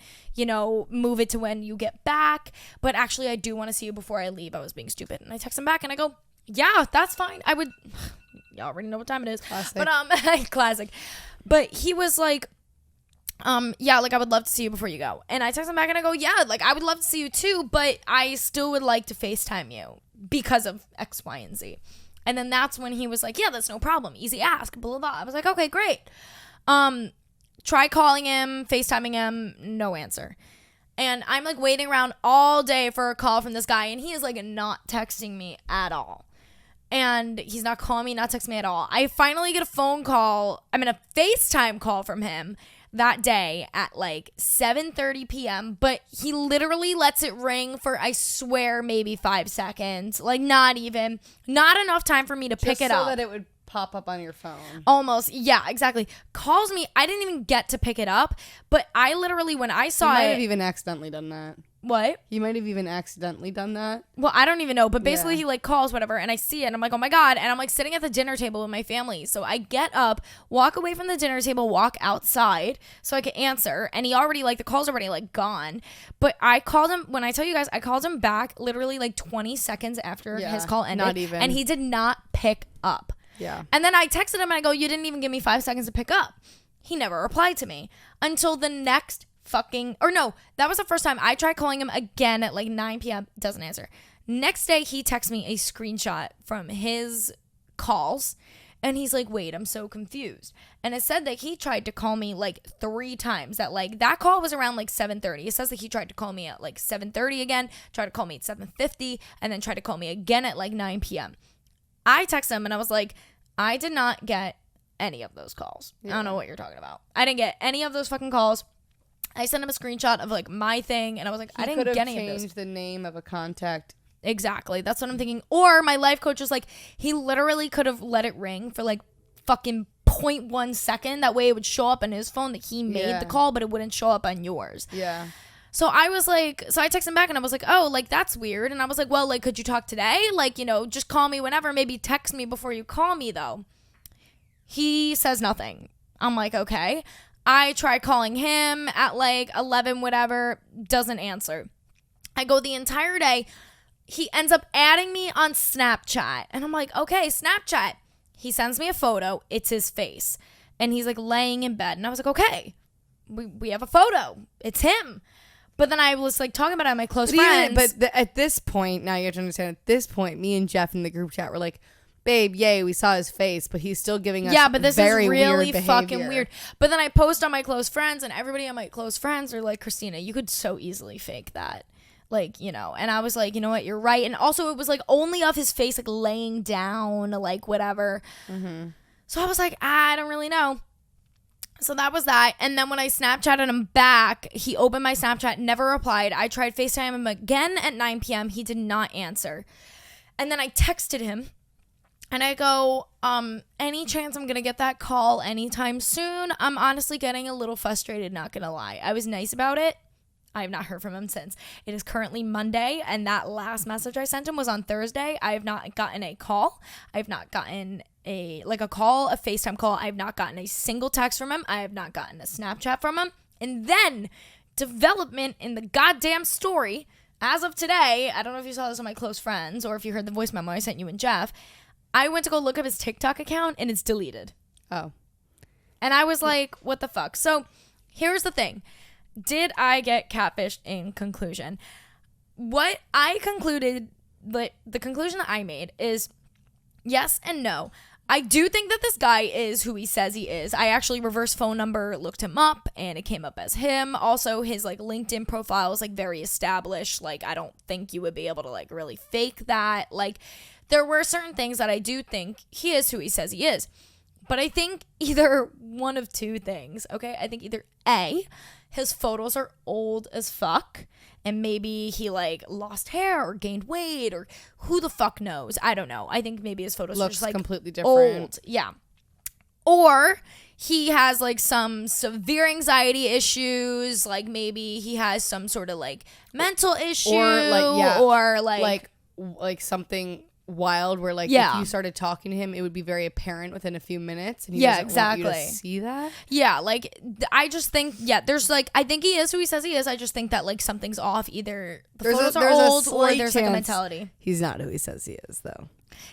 move it to when you get back. But actually, I do want to see you before I leave. I was being stupid. And I text him back and I go, yeah, that's fine. I would... Y'all already know what time it is. Classic. But, classic. But he was like, yeah, like, I would love to see you before you go. And I text him back and I go, yeah, like, I would love to see you too, but I still would like to FaceTime you because of X, Y, and Z. And then that's when he was like, yeah, that's no problem. Easy ask, blah, blah, blah. I was like, okay, great. try calling him, FaceTiming him, no answer. And I'm like waiting around all day for a call from this guy, and he is like not texting me at all. And he's not calling me, not texting me at all. I finally get a FaceTime call from him that day at like 7:30 p.m. But he literally lets it ring for, I swear, maybe 5 seconds. Like not enough time for me to pick it up. So that it would pop up on your phone. Almost. Yeah, exactly. Calls me. I didn't even get to pick it up. But I literally, when I saw it. You might have even accidentally done that. What? You might have even accidentally done that. Well, I don't even know. But basically he like calls whatever. And I see it. And I'm like, oh my God. And I'm like sitting at the dinner table with my family. So I get up, walk away from the dinner table, walk outside so I could answer. And he already like, the call's already like gone. But I called him, when I tell you guys, I called him back literally like 20 seconds after his call ended. Not even. And he did not pick up. Yeah. And then I texted him and I go, you didn't even give me 5 seconds to pick up. He never replied to me until the next that was the first time. I tried calling him again at like 9 p.m. Doesn't answer. Next day, he texts me a screenshot from his calls. And he's like, wait, I'm so confused. And it said that he tried to call me like 3 times. That call was around like 7:30. It says that he tried to call me at like 7:30 again, tried to call me at 7:50, and then tried to call me again at like 9 p.m. I texted him and I was like, I did not get any of those calls. Yeah. I don't know what you're talking about. I didn't get any of those fucking calls. I sent him a screenshot of like my thing and I was like, I didn't get any of those. He could have changed the name of a contact. Exactly. That's what I'm thinking. Or my life coach was like, he literally could have let it ring for like fucking 0.1 second. That way it would show up on his phone that he made the call, but it wouldn't show up on yours. Yeah. So I was like, I texted him back and I was like, oh, like that's weird. And I was like, well, like, could you talk today? Like, you know, just call me whenever. Maybe text me before you call me though. He says nothing. I'm like, okay. I try calling him at like 11, whatever, doesn't answer. I go the entire day. He ends up adding me on Snapchat. And I'm like, okay, Snapchat. He sends me a photo. It's his face. And he's like laying in bed. And I was like, okay, we have a photo. It's him. But then I was like talking about it with my close friends. At this point, now you have to understand, at this point, me and Jeff in the group chat were like, babe, yay, we saw his face, but he's still giving us but this very is really weird fucking weird. But then I post on my close friends and everybody on my close friends are like, Christina, you could so easily fake that. Like, you know, and I was like, you know what, you're right. And also it was like only of his face, like laying down, like whatever. Mm-hmm. So I was like, I don't really know. So that was that. And then when I Snapchatted him back, he opened my Snapchat, never replied. I tried FaceTime him again at 9 p.m. He did not answer. And then I texted him. And I go, any chance I'm going to get that call anytime soon? I'm honestly getting a little frustrated, not going to lie. I was nice about it. I have not heard from him since. It is currently Monday, and that last message I sent him was on Thursday. I have not gotten a call. I have not gotten a FaceTime call. I have not gotten a single text from him. I have not gotten a Snapchat from him. And then, development in the goddamn story, as of today, I don't know if you saw this on my close friends, or if you heard the voice memo I sent you and Jeff, I went to go look up his TikTok account and it's deleted. Oh. And I was like, what the fuck? So here's the thing. Did I get catfished in conclusion? What I concluded, the conclusion that I made is yes and no. I do think that this guy is who he says he is. I actually reverse phone number, looked him up, and it came up as him. Also, his like LinkedIn profile is like very established. Like, I don't think you would be able to like really fake that. Like, there were certain things that I do think he is who he says he is. But I think either one of two things, okay? I think either A, his photos are old as fuck, and maybe he like lost hair or gained weight, or who the fuck knows? I don't know. I think maybe his photos are just like completely different. Old. Yeah. Or he has like some severe anxiety issues, like maybe he has some sort of like mental issue, or like something wild where like if you started talking to him, it would be very apparent within a few minutes, and he doesn't want you to see that. Yeah, like I just think there's like, I think he is who he says he is. I just think that like something's off. Either the photos are old, or there's like a mentality. He's not who he says he is, though.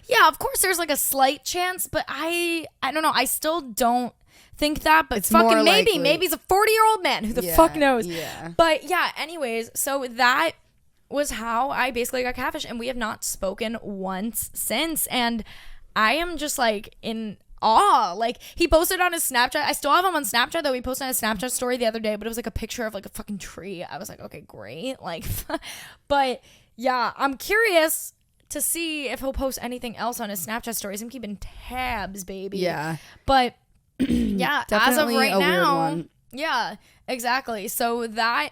Yeah, of course there's like a slight chance, but I don't know. I still don't think that, but it's fucking maybe he's a 40-year-old man. Who the fuck knows? Yeah. But yeah, anyways, so that was how I basically got catfished, and we have not spoken once since. And I am just like in awe. Like, he posted on his Snapchat. I still have him on Snapchat, though. He posted on a Snapchat story the other day, but it was like a picture of like a fucking tree. I was like, okay, great. Like, but yeah, I'm curious to see if he'll post anything else on his Snapchat stories. I'm keeping tabs, baby. Yeah. But yeah, as of right a weird now, one. yeah, exactly. So that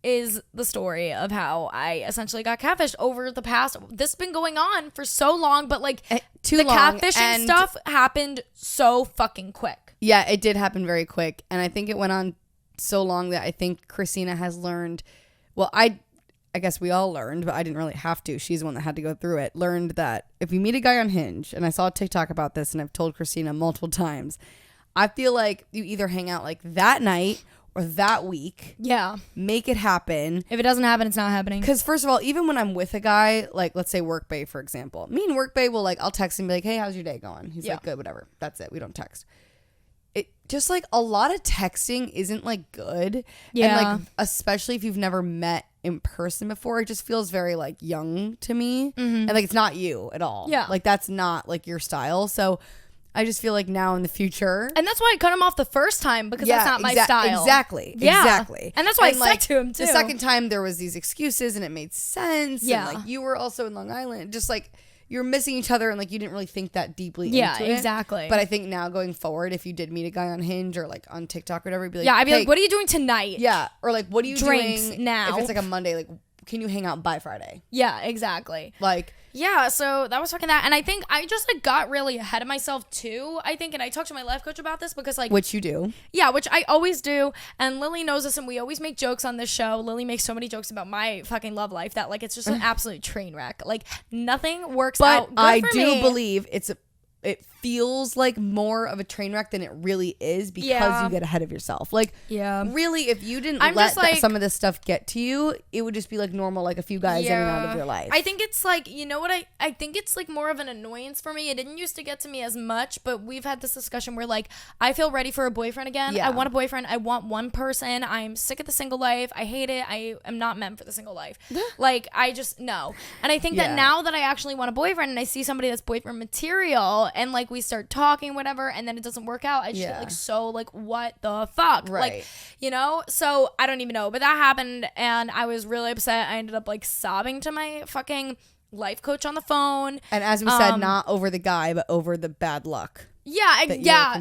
is the story of how I essentially got catfished over the past. This has been going on for so long, but like too the long, catfishing and stuff happened so fucking quick. Yeah, it did happen very quick, and I think it went on so long that I think Christina has learned. Well, I guess we all learned, but I didn't really have to. She's the one that had to go through it. Learned that if you meet a guy on Hinge, and I saw a TikTok about this, and I've told Christina multiple times, I feel like you either hang out like that night or that week. Yeah. Make it happen. If it doesn't happen, it's not happening. Because first of all, even when I'm with a guy, like let's say Work Bae, for example. Me and Work Bae will like, I'll text him and be like, hey, how's your day going? He's like, good, whatever. That's it. We don't text. It just like a lot of texting isn't like good. Yeah. And like, especially if you've never met in person before, it just feels very like young to me. And like, it's not you at all. Yeah. Like that's not like your style. So I just feel like now in the future. And that's why I cut him off the first time, because that's not my style. Exactly. Yeah. Exactly. And that's why I like, said to him too. The second time there was these excuses and it made sense. Yeah. And like you were also in Long Island. Just like you're missing each other and like you didn't really think that deeply Yeah, into it. exactly. But I think now going forward, if you did meet a guy on Hinge or like on TikTok or whatever, you'd be like, yeah, I'd be hey, like, what are you doing tonight? Yeah. Or like, what are you Drinks doing now. If it's like a Monday, like, can you hang out by Friday? Yeah, exactly. Like, yeah, so that was fucking that. And I think I just like got really ahead of myself too, I think. And I talked to my life coach about this because like, which you do. Yeah, which I always do. And Lily knows this, and we always make jokes on this show. Lily makes so many jokes about my fucking love life that like it's just an absolute train wreck. Like nothing works out. But I for do me. believe it feels like more of a train wreck than it really is because you get ahead of yourself. Like, really, if you didn't some of this stuff get to you, it would just be like normal, like a few guys in and out of your life. I think it's like, you know what, I think it's like more of an annoyance for me. It didn't used to get to me as much, but we've had this discussion where like, I feel ready for a boyfriend again. Yeah. I want a boyfriend. I want one person. I'm sick of the single life. I hate it. I am not meant for the single life. Like, I just, no. And I think that now that I actually want a boyfriend and I see somebody that's boyfriend material and like we start talking, whatever, and then it doesn't work out, I just get like so like, what the fuck? Right. Like, you know? So I don't even know. But that happened and I was really upset. I ended up like sobbing to my fucking life coach on the phone. And as we said, not over the guy, but over the bad luck. Yeah,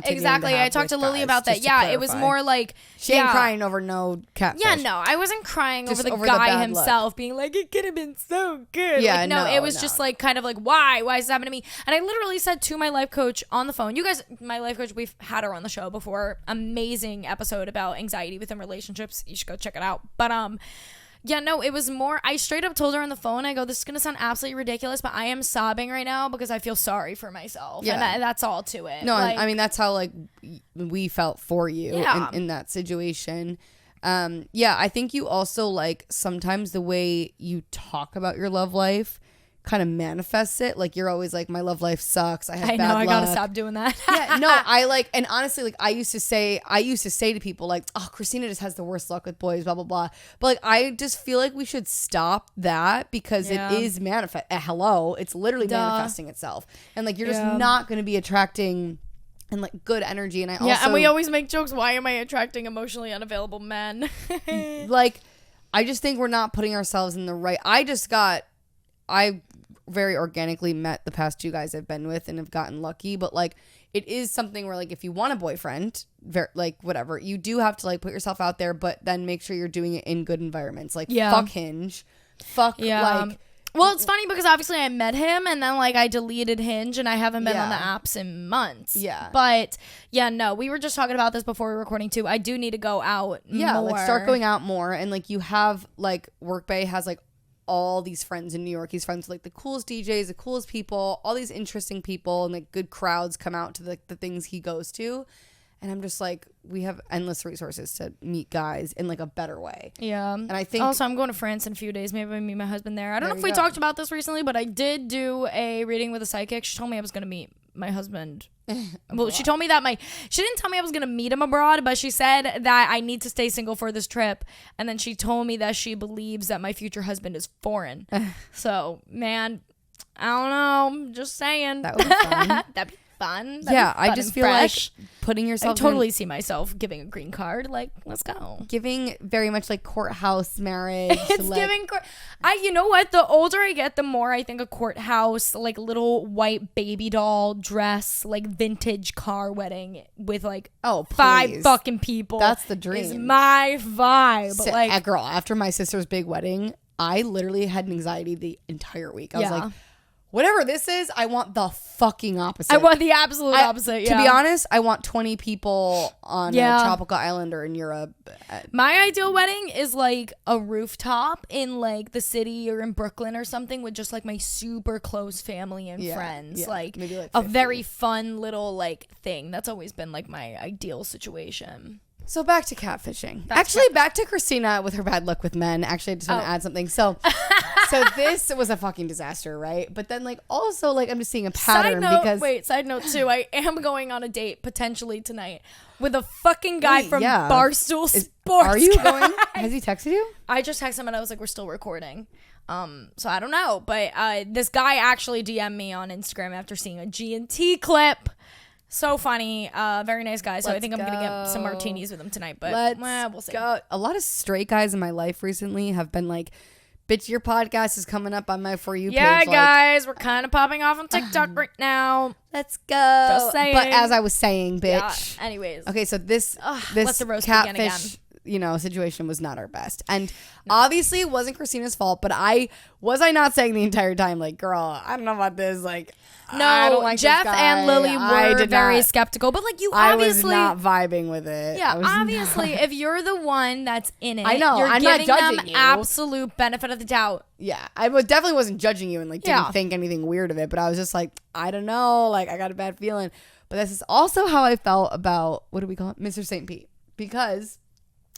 exactly. I talked to Lily about that. Yeah, it was more like she ain't crying over no catfish. Yeah, no, I wasn't crying just over the guy himself being like, it could have been so good. Yeah, like, no, it was just like kind of like, why is this happening to me? And I literally said to my life coach on the phone, you guys, my life coach, we've had her on the show before. Amazing episode about anxiety within relationships. You should go check it out. But yeah, no, it was more, I straight up told her on the phone, I go, this is going to sound absolutely ridiculous, but I am sobbing right now because I feel sorry for myself. Yeah. And that's all to it. No, like, I mean, that's how, like, we felt for you in that situation. I think you also, like, sometimes the way you talk about your love life kind of manifests it. Like, you're always like, my love life sucks. I have bad luck. I gotta stop doing that. Yeah, no, I like, and honestly, like, I used to say to people like, oh, Christina just has the worst luck with boys, blah blah blah. But like, I just feel like we should stop that because it is it's literally manifesting itself, and like, you're just not going to be attracting and like good energy. And and we always make jokes, why am I attracting emotionally unavailable men? Like, I just think we're not putting ourselves in the right. I very organically met the past two guys I've been with and have gotten lucky, but like, it is something where like, if you want a boyfriend, like whatever, you do have to like put yourself out there, but then make sure you're doing it in good environments. Like, fuck Hinge, like. Well, it's funny because obviously I met him and then like I deleted Hinge and I haven't been on the apps in months. Yeah. But yeah, no, we were just talking about this before we were recording too. I do need to go out more. Like start going out more, and like you have like Work Bae has like all these friends in New York. He's friends with like the coolest DJs, the coolest people, all these interesting people, and like good crowds come out to the things he goes to. And I'm just like, we have endless resources to meet guys in like a better way. Yeah. And I think also I'm going to France in a few days. Maybe I meet my husband there. I don't know if we talked about this recently, but I did do a reading with a psychic. She told me I was going to meet my husband. Well, she told me that she didn't tell me I was going to meet him abroad, but she said that I need to stay single for this trip. And then she told me that she believes that my future husband is foreign. So, man, I don't know. Just saying. That would be fun. That'd be fun. I just feel like putting yourself. I totally see myself giving a green card. Like, let's go. Giving very much like courthouse marriage. It's like, giving. You know what? The older I get, the more I think a courthouse, like little white baby doll dress, like vintage car wedding with like 5 fucking people. That's the dream. Is my vibe. Like, girl, after my sister's big wedding, I literally had anxiety the entire week. I was like, whatever this is, I want the fucking opposite. I want the absolute opposite. To be honest, I want 20 people on a tropical island or in Europe. My ideal wedding is like a rooftop in like the city or in Brooklyn or something with just like my super close family and friends. Yeah. Like, maybe like a very fun little like thing. That's always been like my ideal situation. So back to catfishing. Back to Christina with her bad luck with men. Actually, I just want to add something. So this was a fucking disaster, right? But then like also like I'm just seeing a pattern side note too, I am going on a date potentially tonight with a fucking guy from Barstool Sports. Are you going? Has he texted you? I just texted him and I was like, we're still recording. So I don't know. But this guy actually DM'd me on Instagram after seeing a G&T clip. So funny. Very nice guy. So I think I'm going to get some martinis with him tonight. But we'll see. Go. A lot of straight guys in my life recently have been like, bitch, your podcast is coming up on my For You page. Yeah, guys. We're kind of popping off on TikTok right now. Let's go. Just saying. But as I was saying, bitch. Yeah, anyways. Okay, so this let the roast begin again. catfish situation was not our best. And obviously it wasn't Christina's fault, but I not saying the entire time, like, girl, I don't know about this. Like, no, I don't like Jeff this guy. and Lily were very skeptical, but like I was not vibing with it. Yeah, obviously, if you're the one that's in it, I know, you're I'm giving not judging them you. absolute benefit of the doubt. Yeah, I definitely wasn't judging you and like didn't think anything weird of it, but I was just like, I don't know, like I got a bad feeling. But this is also how I felt about, what do we call it, Mr. St. Pete, because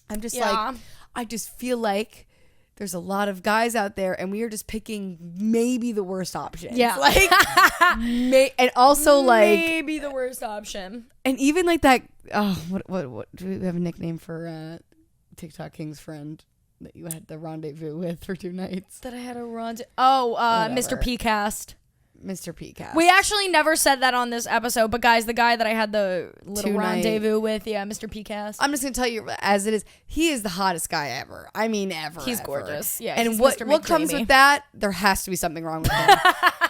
I'm just like, I just feel like there's a lot of guys out there and we are just picking maybe the worst option. Yeah. Like, and also like. Maybe the worst option. And even like that, what do we have a nickname for TikTok King's friend that you had the rendezvous with for 2 nights? That I had a rendezvous. Mr. P-Cast. Mr. P-Cast. We actually never said that on this episode, but guys, the guy that I had the little rendezvous with, Mr. P-Cast. I'm just gonna tell you as it is, he is the hottest guy ever. I mean, ever. He's gorgeous. Yeah. And what comes with that? There has to be something wrong with him.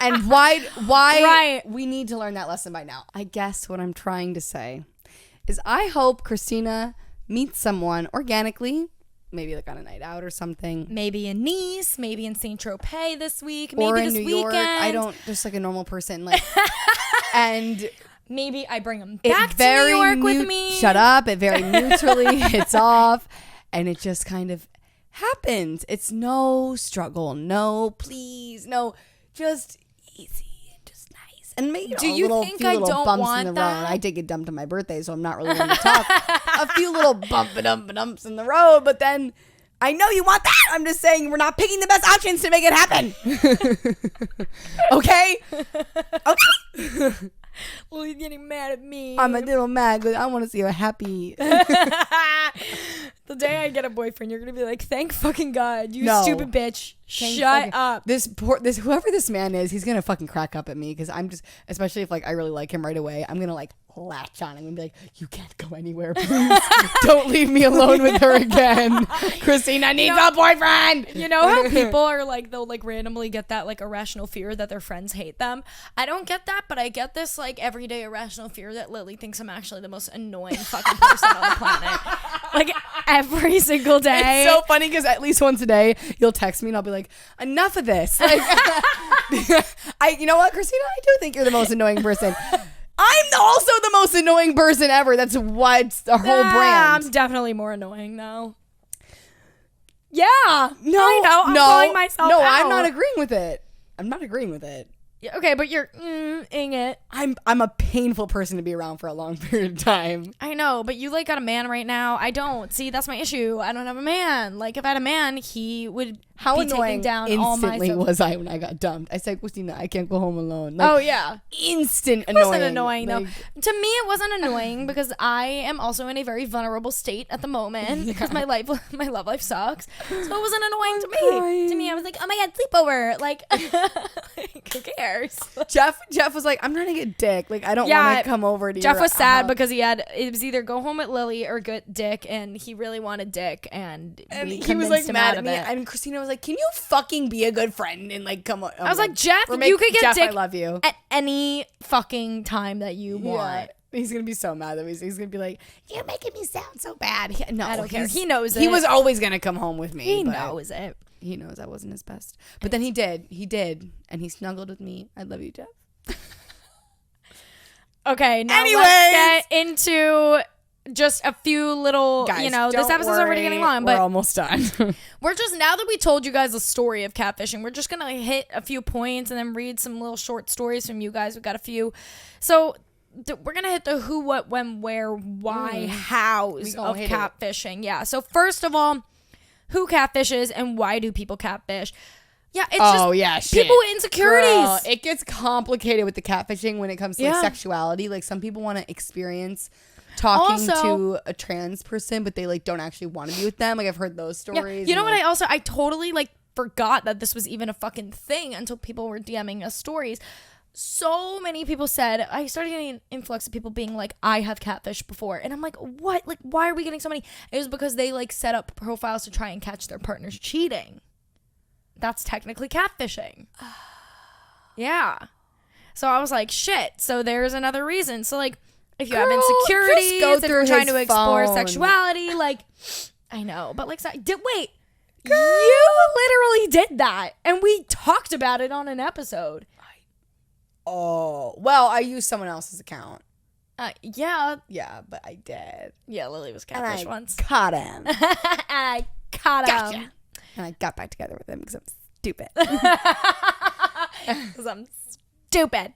And why? Right. We need to learn that lesson by now. I guess what I'm trying to say is, I hope Christina meets someone organically. Maybe like on a night out or something. Maybe in Nice, maybe in Saint Tropez this week, or maybe in this New weekend. York. I don't, just like a normal person, like, and maybe I bring him back to New York with me. Shut up! It very neutrally hits off, and it just kind of happens. It's no struggle, no please, no, just easy. And maybe do you think I don't bumps want in the that? road. I did get dumped on my birthday, so I'm not really going to talk. A few little bumps in the road, but then I know you want that. I'm just saying we're not picking the best options to make it happen. Okay? Okay? Lily's getting mad at me. I'm a little mad because I want to see her happy. The day I get a boyfriend, you're gonna be like, "Thank fucking God, you stupid bitch! Shut up." This whoever this man is, he's gonna fucking crack up at me because I'm just, especially if like I really like him right away, I'm gonna like latch on him and be like, "You can't go anywhere, please. Don't leave me alone with her again. Christina needs a boyfriend." You know how people are like, they'll like randomly get that like irrational fear that their friends hate them. I don't get that, but I get this like everyday irrational fear that Lily thinks I'm actually the most annoying fucking person on the planet. Like every single day. It's so funny because at least once a day you'll text me and I'll be like, enough of this. Like, you know what, Christina, I do think you're the most annoying person. I'm also the most annoying person ever. That's what's the whole brand. I'm definitely more annoying now. Yeah. No, I know. I'm calling myself out. I'm not agreeing with it. I'm not agreeing with it. Yeah, okay, but you're ing it. I'm a painful person to be around for a long period of time. I know, but you like got a man right now. I don't. See, that's my issue. I don't have a man. Like if I had a man, he would How be annoying taking down instantly all my was I when I got dumped. I said, Christina, I can't go home alone. Like, oh yeah, instant it annoying. wasn't annoying like, though. To me, it wasn't annoying because I am also in a very vulnerable state at the moment because my love life sucks. So it wasn't annoying to me. Crying. To me, I was like, oh my God, sleepover. Like, who cares? cares? Jeff was like, I'm trying to get dick. Like, I don't Yeah, want to come over to Jeff your was sad house. because it was either go home with Lily or get dick, and he really wanted dick, and we he was like convinced him mad out at of me, it. and Christina was like, "Can you fucking be a good friend and like come on?" I was like, Jeff, you could get Jeff, dick I love you. at any fucking time that you want. He's gonna be so mad that he's gonna be like, "You're making me sound so bad." No, I don't care. He knows it. He was always gonna come home with me. He but knows it. He knows I wasn't his best. But then he did, and he snuggled with me. I love you, Jeff. Okay, now Anyways. let's get into just a few little, Guys, this episode's already getting long, but we're almost done. we're just, now that we told you guys the story of catfishing, we're just gonna hit a few points and then read some little short stories from you guys. We've got a few. So we're gonna hit the who, what, when, where, why, hows of catfishing. Yeah. So first of all, who catfishes and why do people catfish? Yeah, it's people with insecurities. Girl, it gets complicated with the catfishing when it comes to like, sexuality. Like some people want to experience talking to a trans person, but they like don't actually want to be with them. Like I've heard those stories. You know what? I totally like forgot that this was even a fucking thing until people were DMing us stories. So many people said, I started getting an influx of people being like, I have catfished before. And I'm like, what? Like, why are we getting so many? It was because they like set up profiles to try and catch their partners cheating. That's technically catfishing. Yeah. So I was like, shit. So there's another reason. So like, if you have insecurities, if you're trying to explore sexuality, like, I know. But like, wait. Girl. You literally did that. And we talked about it on an episode. Oh, well, I used someone else's account. Yeah. Yeah, but I did. Yeah, Lily was catfish once. Caught him. And I caught him. And I got back together with him because I'm stupid. Because I'm stupid.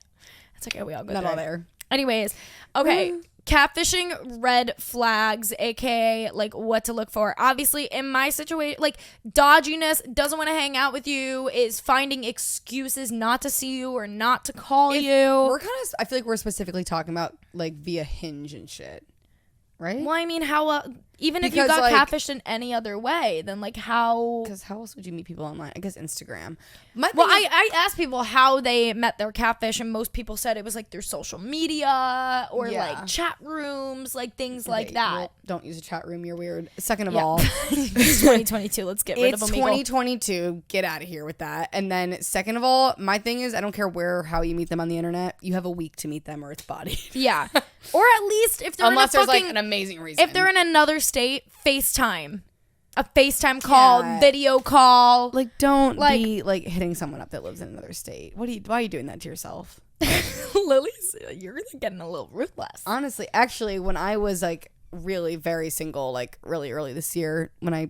It's okay, we all go Not through all it. there. Anyways, okay. Catfishing red flags, aka like what to look for. Obviously, in my situation, like dodginess, doesn't want to hang out with you, is finding excuses not to see you or not to call you. We're I feel like we're specifically talking about like via Hinge and shit, right? Well, I mean, how even if you Because, got like, catfished in any other way, then like how? Because how else would you meet people online? I guess Instagram. Well, I asked people how they met their catfish, and most people said it was like through social media or like chat rooms, like things like that. Well, don't use a chat room. You're weird. Second of all, it's 2022. Let's get rid of them. It's 2022. Get out of here with that. And then second of all, my thing is I don't care where or how you meet them on the internet. You have a week to meet them or it's body. Yeah. Or at least if they're unless in a there's fucking, like an amazing reason. If they're in another state, FaceTime. A FaceTime call, video call. Like, don't be like hitting someone up that lives in another state. Why are you doing that to yourself? Lily's, you're really getting a little ruthless. Honestly, actually, when I was like really very single, like really early this year, when I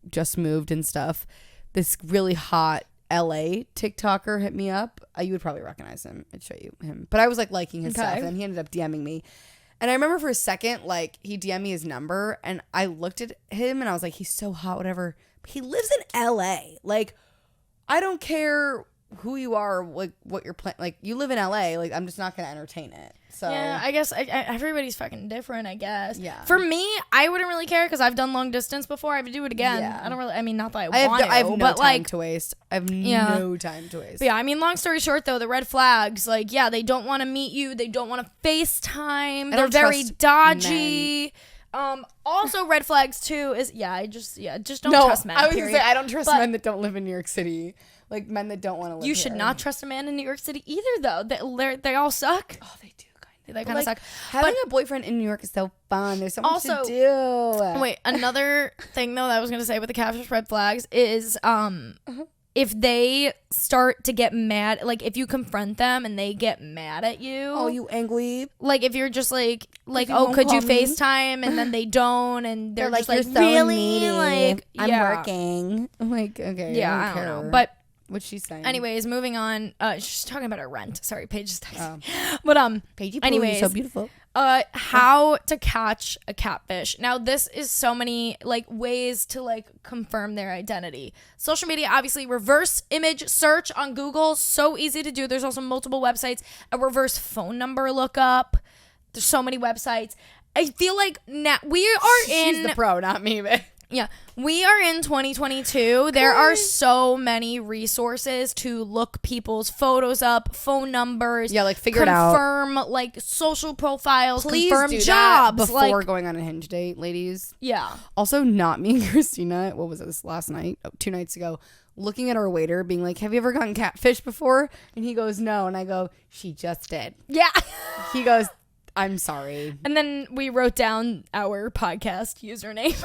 just moved and stuff, this really hot LA TikToker hit me up. You would probably recognize him. I'd show you him. But I was like liking his stuff, and then he ended up DMing me. And I remember for a second, like, he DM'd me his number, and I looked at him, and I was like, he's so hot, whatever. But he lives in L.A. Like, I don't care who you are, like, what you're playing. Like, you live in L.A. Like, I'm just not going to entertain it. So yeah, I guess everybody's fucking different, I guess. Yeah. For me, I wouldn't really care because I've done long distance before. I would do it again. Yeah. I don't really, I mean, not that I I want have to, no but time like, to waste. I have no time to waste. But yeah, I mean, long story short, though, the red flags, like, yeah, they don't want to meet you. They don't want to FaceTime. They're very dodgy. Also, red flags, too, is, just don't trust men, I was going to say, I don't trust But men that don't live in New York City. Like, men that don't want to live you should here. not trust a man in New York City either, though. They all suck. Oh, they do. They kind of suck. Having a boyfriend in New York is so fun. There's so much to do. Wait, another thing though that I was gonna say with the catfish red flags is if they start to get mad, like if you confront them and they get mad at you. Oh, you angry? Like if you're just like oh, could you call me? FaceTime, and then they don't, and they're like, just you're like, so really needy. like I'm yeah. working. I'm like, okay, Yeah, I don't know, but. What's she saying? Anyways, moving on. She's talking about her rent. Sorry, Paige is texting. But Paige, anyways, so beautiful. How to catch a catfish. Now, this is so many like ways to like confirm their identity. Social media, obviously, reverse image search on Google, so easy to do. There's also multiple websites. A reverse phone number lookup. There's so many websites. I feel like now we are in. She's the pro, not me, but. Yeah, we are in 2022. There are so many resources to look people's photos up, phone numbers. Yeah, like figure it out. Confirm like social profiles, Please confirm do jobs that before like, going on a Hinge date, ladies. Yeah. Also, not me and Christina. What was it? This last night? 2 nights ago. Looking at our waiter, being like, "Have you ever gotten catfish before?" And he goes, "No." And I go, "She just did." Yeah. He goes, "I'm sorry." And then we wrote down our podcast username.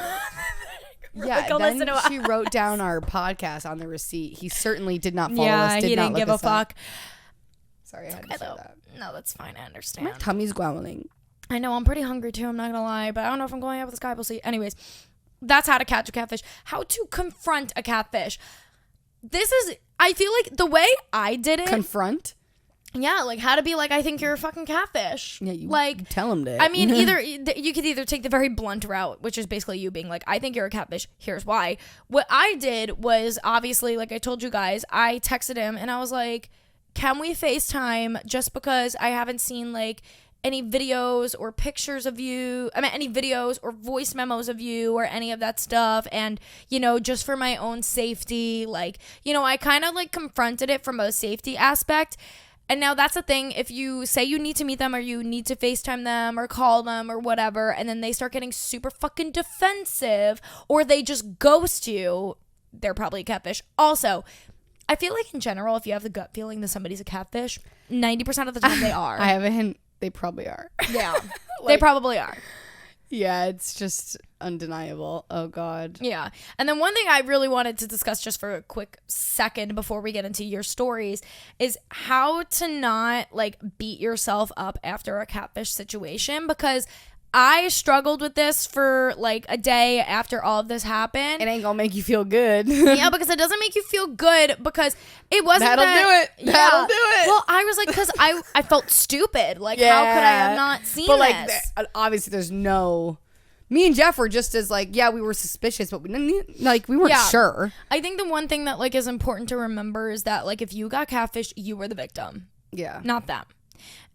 Yeah, then she wrote down our podcast on the receipt. He certainly did not follow us. He didn't give a fuck. Sorry, I had to say that. No, that's fine. I understand. My tummy's growling. I know, I'm pretty hungry too. I'm not gonna lie, but I don't know if I'm going out with this guy. We'll see. Anyways, that's how to catch a catfish. How to confront a catfish. I feel like the way I did it. Confront? Yeah, like how to be like, I think you're a fucking catfish. Yeah, you like tell him that. I mean, you could either take the very blunt route, which is basically you being like, I think you're a catfish. Here's why. What I did was obviously, like I told you guys, I texted him and I was like, can we FaceTime just because I haven't seen like any videos or pictures of you. I mean, any videos or voice memos of you or any of that stuff. And, you know, just for my own safety, like, you know, I kind of like confronted it from a safety aspect. And now that's the thing. If you say you need to meet them or you need to FaceTime them or call them or whatever, and then they start getting super fucking defensive or they just ghost you, they're probably a catfish. Also, I feel like in general, if you have the gut feeling that somebody's a catfish, 90% of the time they are. I have a hint. They probably are. Yeah. They probably are. Yeah, it's just undeniable. Oh, God. Yeah. And then one thing I really wanted to discuss just for a quick second before we get into your stories is how to not like beat yourself up after a catfish situation, because I struggled with this for like a day after all of this happened. It ain't gonna make you feel good. Yeah, because it doesn't make you feel good, because it wasn't That'll do it. Yeah. That'll do it. Well, I was like, because I felt stupid. Like, how could I have not seen but like, this? obviously there's no... Me and Jeff were just as like, yeah, we were suspicious, but we weren't sure. I think the one thing that like is important to remember is that like if you got catfished, you were the victim. Yeah. Not them.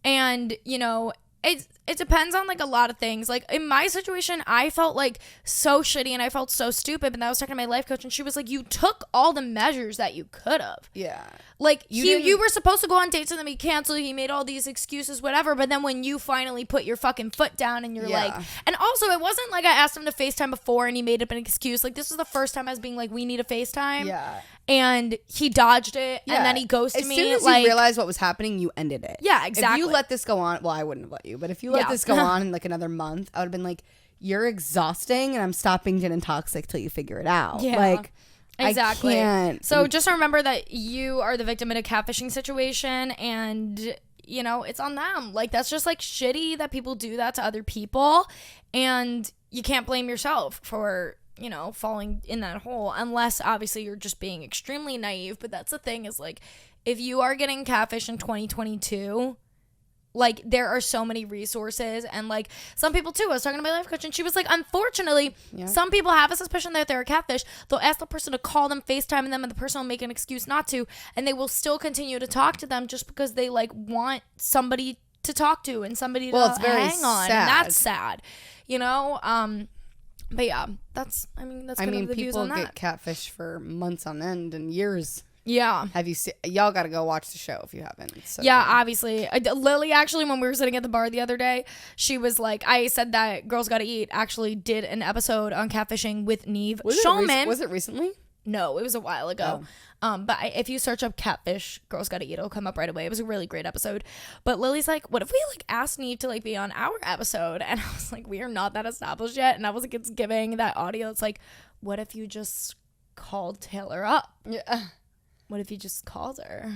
And, you know, it depends on like a lot of things. Like in my situation, I felt like so shitty and I felt so stupid. And I was talking to my life coach and she was like, you took all the measures that you could have. Yeah. Like you were supposed to go on dates and then he canceled. He made all these excuses, whatever. But then when you finally put your fucking foot down and you're like, and also it wasn't like I asked him to FaceTime before and he made up an excuse. Like this was the first time I was being like, we need a FaceTime. Yeah. And he dodged it and then he ghosted me. As soon as like, you realized what was happening, you ended it. Yeah, exactly. If you let this go on, well, I wouldn't have let you, but if you let this go on in like another month, I would have been like, you're exhausting and I'm stopping gin and toxic till you figure it out. Yeah. Like, exactly. I can't. So just remember that you are the victim in a catfishing situation and, you know, it's on them. Like, that's just like shitty that people do that to other people. And you can't blame yourself for, you know, falling in that hole unless obviously you're just being extremely naive. But that's the thing is like, if you are getting catfish in 2022, like there are so many resources. And like some people too, I was talking to my life coach and she was like, unfortunately, some people have a suspicion that they're a catfish. They'll ask the person to call them, FaceTime them, and the person will make an excuse not to, and they will still continue to talk to them just because they like want somebody to talk to and somebody to hang on. And that's sad, you know. But yeah, that's kind of the views on that. People get catfish for months on end and years. Yeah. Have you seen? Y'all got to go watch the show if you haven't. So yeah, obviously. Lily, actually, when we were sitting at the bar the other day, she was like, I said that Girls Gotta Eat actually did an episode on catfishing with Neve Shulman. Was it recently? No, it was a while ago. But if you search up Catfish, Girls Gotta Eat, it'll come up right away. It was a really great episode. But Lily's like, what if we like asked Neve to like be on our episode? And I was like, we are not that established yet. And I was like, it's giving that audio. It's like, what if you just called Taylor up? Yeah. What if you just called her?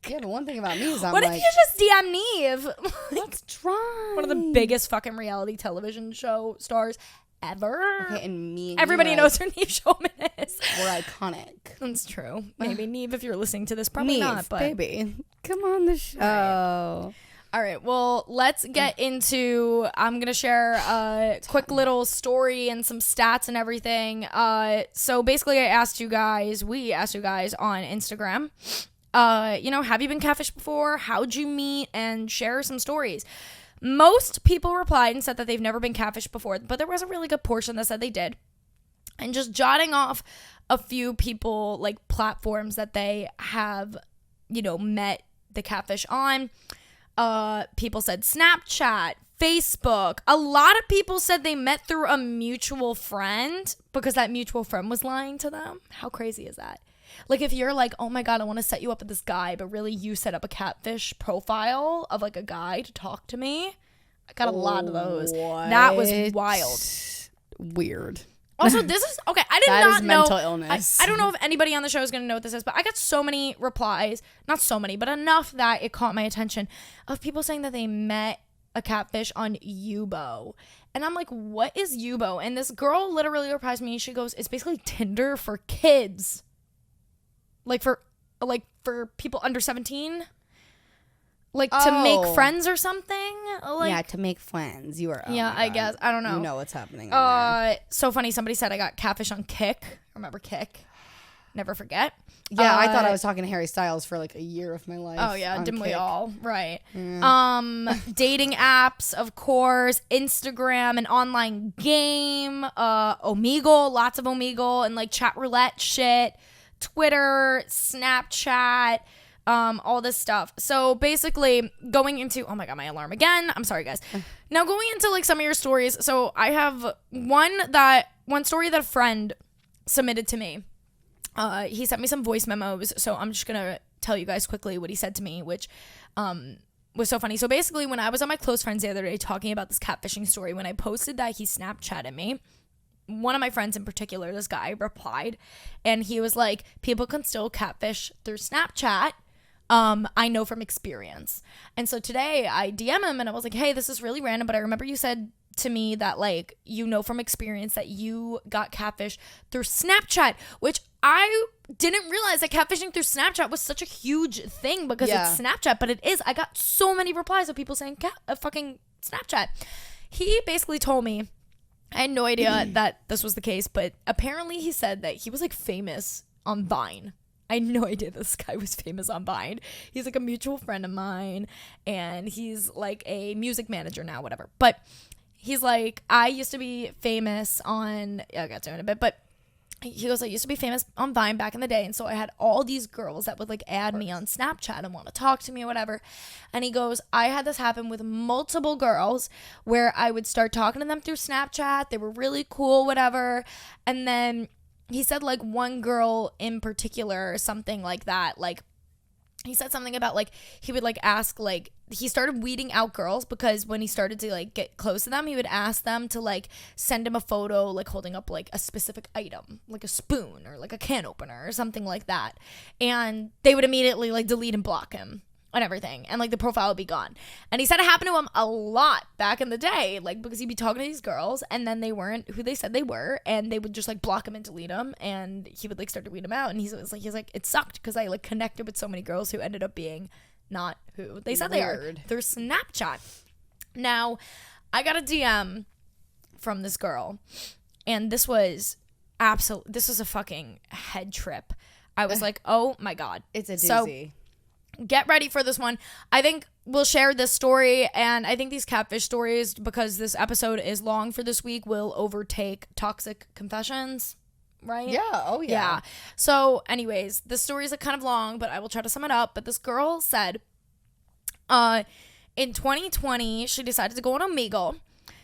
Yeah, the one thing about me is what if you just DM Neve? Let's try. One of the biggest fucking reality television show stars ever. Okay, and me and everybody knows who Neve Shulman is. We're iconic. That's true. Maybe Neve, if you're listening to this, probably Neve, not. But baby, come on the show. All right, well, let's get into, I'm going to share a quick little story and some stats and everything. So basically we asked you guys on Instagram, you know, have you been catfished before? How'd you meet? And share some stories. Most people replied and said that they've never been catfished before, but there was a really good portion that said they did. and just jotting off a few people, like platforms that they have, you know, met the catfish on. People said Snapchat, Facebook. A lot of people said they met through a mutual friend because that mutual friend was lying to them. How crazy is that? Like, if you're like, oh my God, I want to set you up with this guy, but really you set up a catfish profile of like a guy to talk to me. I got a lot of those. That was wild. Weird. Also, this is, okay, I did that not is know. mental illness. I don't know if anybody on the show is going to know what this is, but I got so many replies. Not so many, but enough that it caught my attention of people saying that they met a catfish on Yubo. And I'm like, what is Yubo? And this girl literally replies me. She goes, it's basically Tinder for kids. Like for people under 17. Like to make friends or something. Like, yeah, to make friends. You are. Yeah, I guess. I don't know. You know what's happening. There. So funny. Somebody said I got catfish on Kick. Remember Kick? Never forget. Yeah, I thought I was talking to Harry Styles for like a year of my life. Oh yeah, didn't we all? Right. Yeah. Dating apps, of course, Instagram, an online game, Omegle, lots of Omegle, and like chat roulette shit, Twitter, Snapchat, all this stuff. So basically going into, oh my God, my alarm again. I'm sorry, guys. Now going into like some of your stories. So I have one story that a friend submitted to me. He sent me some voice memos, so I'm just gonna tell you guys quickly what he said to me, which was so funny. So basically, when I was on my close friends the other day talking about this catfishing story, when I posted that he Snapchatted me, one of my friends in particular, this guy, replied, and he was like, people can still catfish through Snapchat. I know from experience. And so today I DM him and I was like, hey, this is really random, but I remember you said to me that like, you know from experience that you got catfish through Snapchat, which I didn't realize that catfishing through Snapchat was such a huge thing because it's Snapchat, but it is. I got so many replies of people saying fucking Snapchat. He basically told me, I had no idea that this was the case, but apparently he said that he was like famous on Vine. I had no idea this guy was famous on Vine. He's like a mutual friend of mine and he's like a music manager now, whatever. But he's like, I used to be famous on, I'll get to it in a bit, but he goes, I used to be famous on Vine back in the day. And so I had all these girls that would like add me on Snapchat and want to talk to me or whatever. And he goes, I had this happen with multiple girls where I would start talking to them through Snapchat. They were really cool, whatever. And then he said like one girl in particular or something like that, like he said something about like he would like ask, like he started weeding out girls because when he started to like get close to them, he would ask them to like send him a photo like holding up like a specific item, like a spoon or like a can opener or something like that, and they would immediately like delete and block him and everything, and like the profile would be gone. And he said it happened to him a lot back in the day, like because he'd be talking to these girls and then they weren't who they said they were, and they would just like block him and delete him, and he would like start to weed them out. And he's like it sucked because I like connected with so many girls who ended up being not who they said they are through Snapchat. Now I got a DM from this girl, and this was a fucking head trip. I was like, oh my God, it's a doozy. So get ready for this one. I think we'll share this story, and I think these catfish stories, because this episode is long for this week, will overtake toxic confessions, right? Yeah. Oh, yeah. So anyways, the story is kind of long, but I will try to sum it up. But this girl said in 2020, she decided to go on Omegle.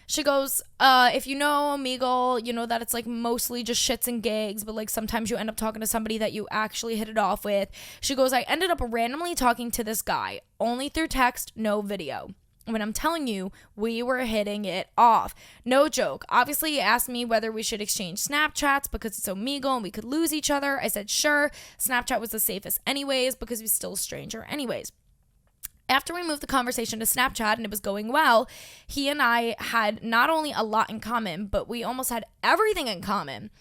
She goes, if you know Omegle, you know that it's like mostly just shits and gigs, but like sometimes you end up talking to somebody that you actually hit it off with. She goes, I ended up randomly talking to this guy, only through text, no video. When I'm telling you, we were hitting it off. No joke. Obviously, he asked me whether we should exchange Snapchats because it's Omegle and we could lose each other. I said, sure. Snapchat was the safest anyways because we're still a stranger anyways. After we moved the conversation to Snapchat and it was going well, he and I had not only a lot in common, but we almost had everything in common.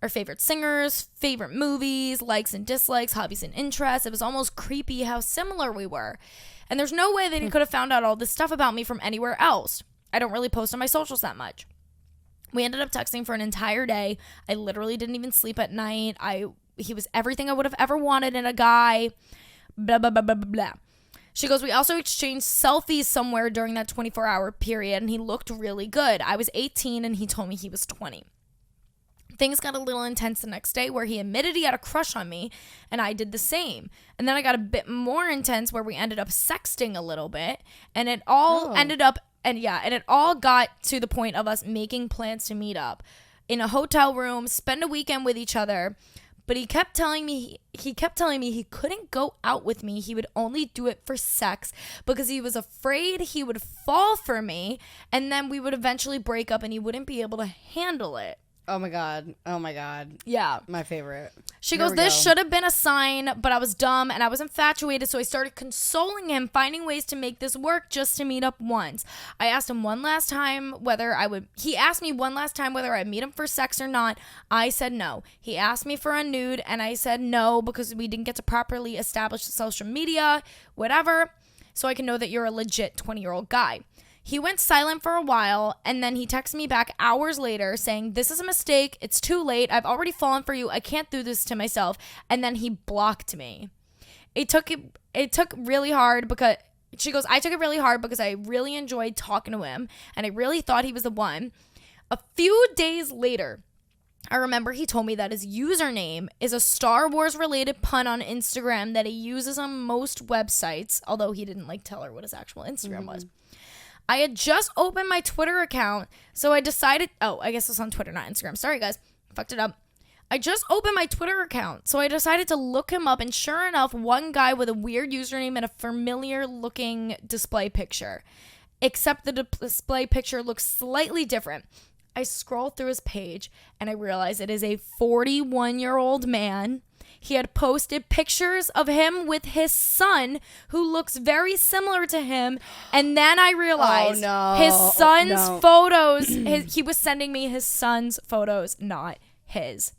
Our favorite singers, favorite movies, likes and dislikes, hobbies and interests. It was almost creepy how similar we were. And there's no way that he could have found out all this stuff about me from anywhere else. I don't really post on my socials that much. We ended up texting for an entire day. I literally didn't even sleep at night. He was everything I would have ever wanted in a guy. Blah, blah, blah, blah, blah, blah. She goes, we also exchanged selfies somewhere during that 24-hour period, and he looked really good. I was 18, and he told me he was 20. Things got a little intense the next day where he admitted he had a crush on me and I did the same. And then I got a bit more intense where we ended up sexting a little bit, and it all ended up, and it all got to the point of us making plans to meet up in a hotel room, spend a weekend with each other. But he kept telling me he couldn't go out with me. He would only do it for sex because he was afraid he would fall for me and then we would eventually break up and he wouldn't be able to handle it. Oh my God. Yeah. My favorite. She goes, this should have been a sign, but I was dumb and I was infatuated, so I started consoling him, finding ways to make this work just to meet up once. I asked him one last time he asked me one last time whether I'd meet him for sex or not. I said no. He asked me for a nude and I said no because we didn't get to properly establish the social media, whatever, so I can know that you're a legit 20-year-old guy. He went silent for a while, and then he texted me back hours later saying, this is a mistake. It's too late. I've already fallen for you. I can't do this to myself. And then he blocked me. It took really hard because, she goes, I took it really hard because I really enjoyed talking to him, and I really thought he was the one. A few days later, I remember he told me that his username is a Star Wars related pun on Instagram that he uses on most websites, although he didn't tell her what his actual Instagram was. I had just opened my Twitter account, so I decided... Oh, I guess it's on Twitter, not Instagram. Sorry, guys. Fucked it up. I just opened my Twitter account, so I decided to look him up, and sure enough, one guy with a weird username and a familiar-looking display picture. Except the display picture looks slightly different. I scroll through his page, and I realize it is a 41-year-old man. He had posted pictures of him with his son, who looks very similar to him. And then I realized his son's photos, he was sending me his son's photos, not his.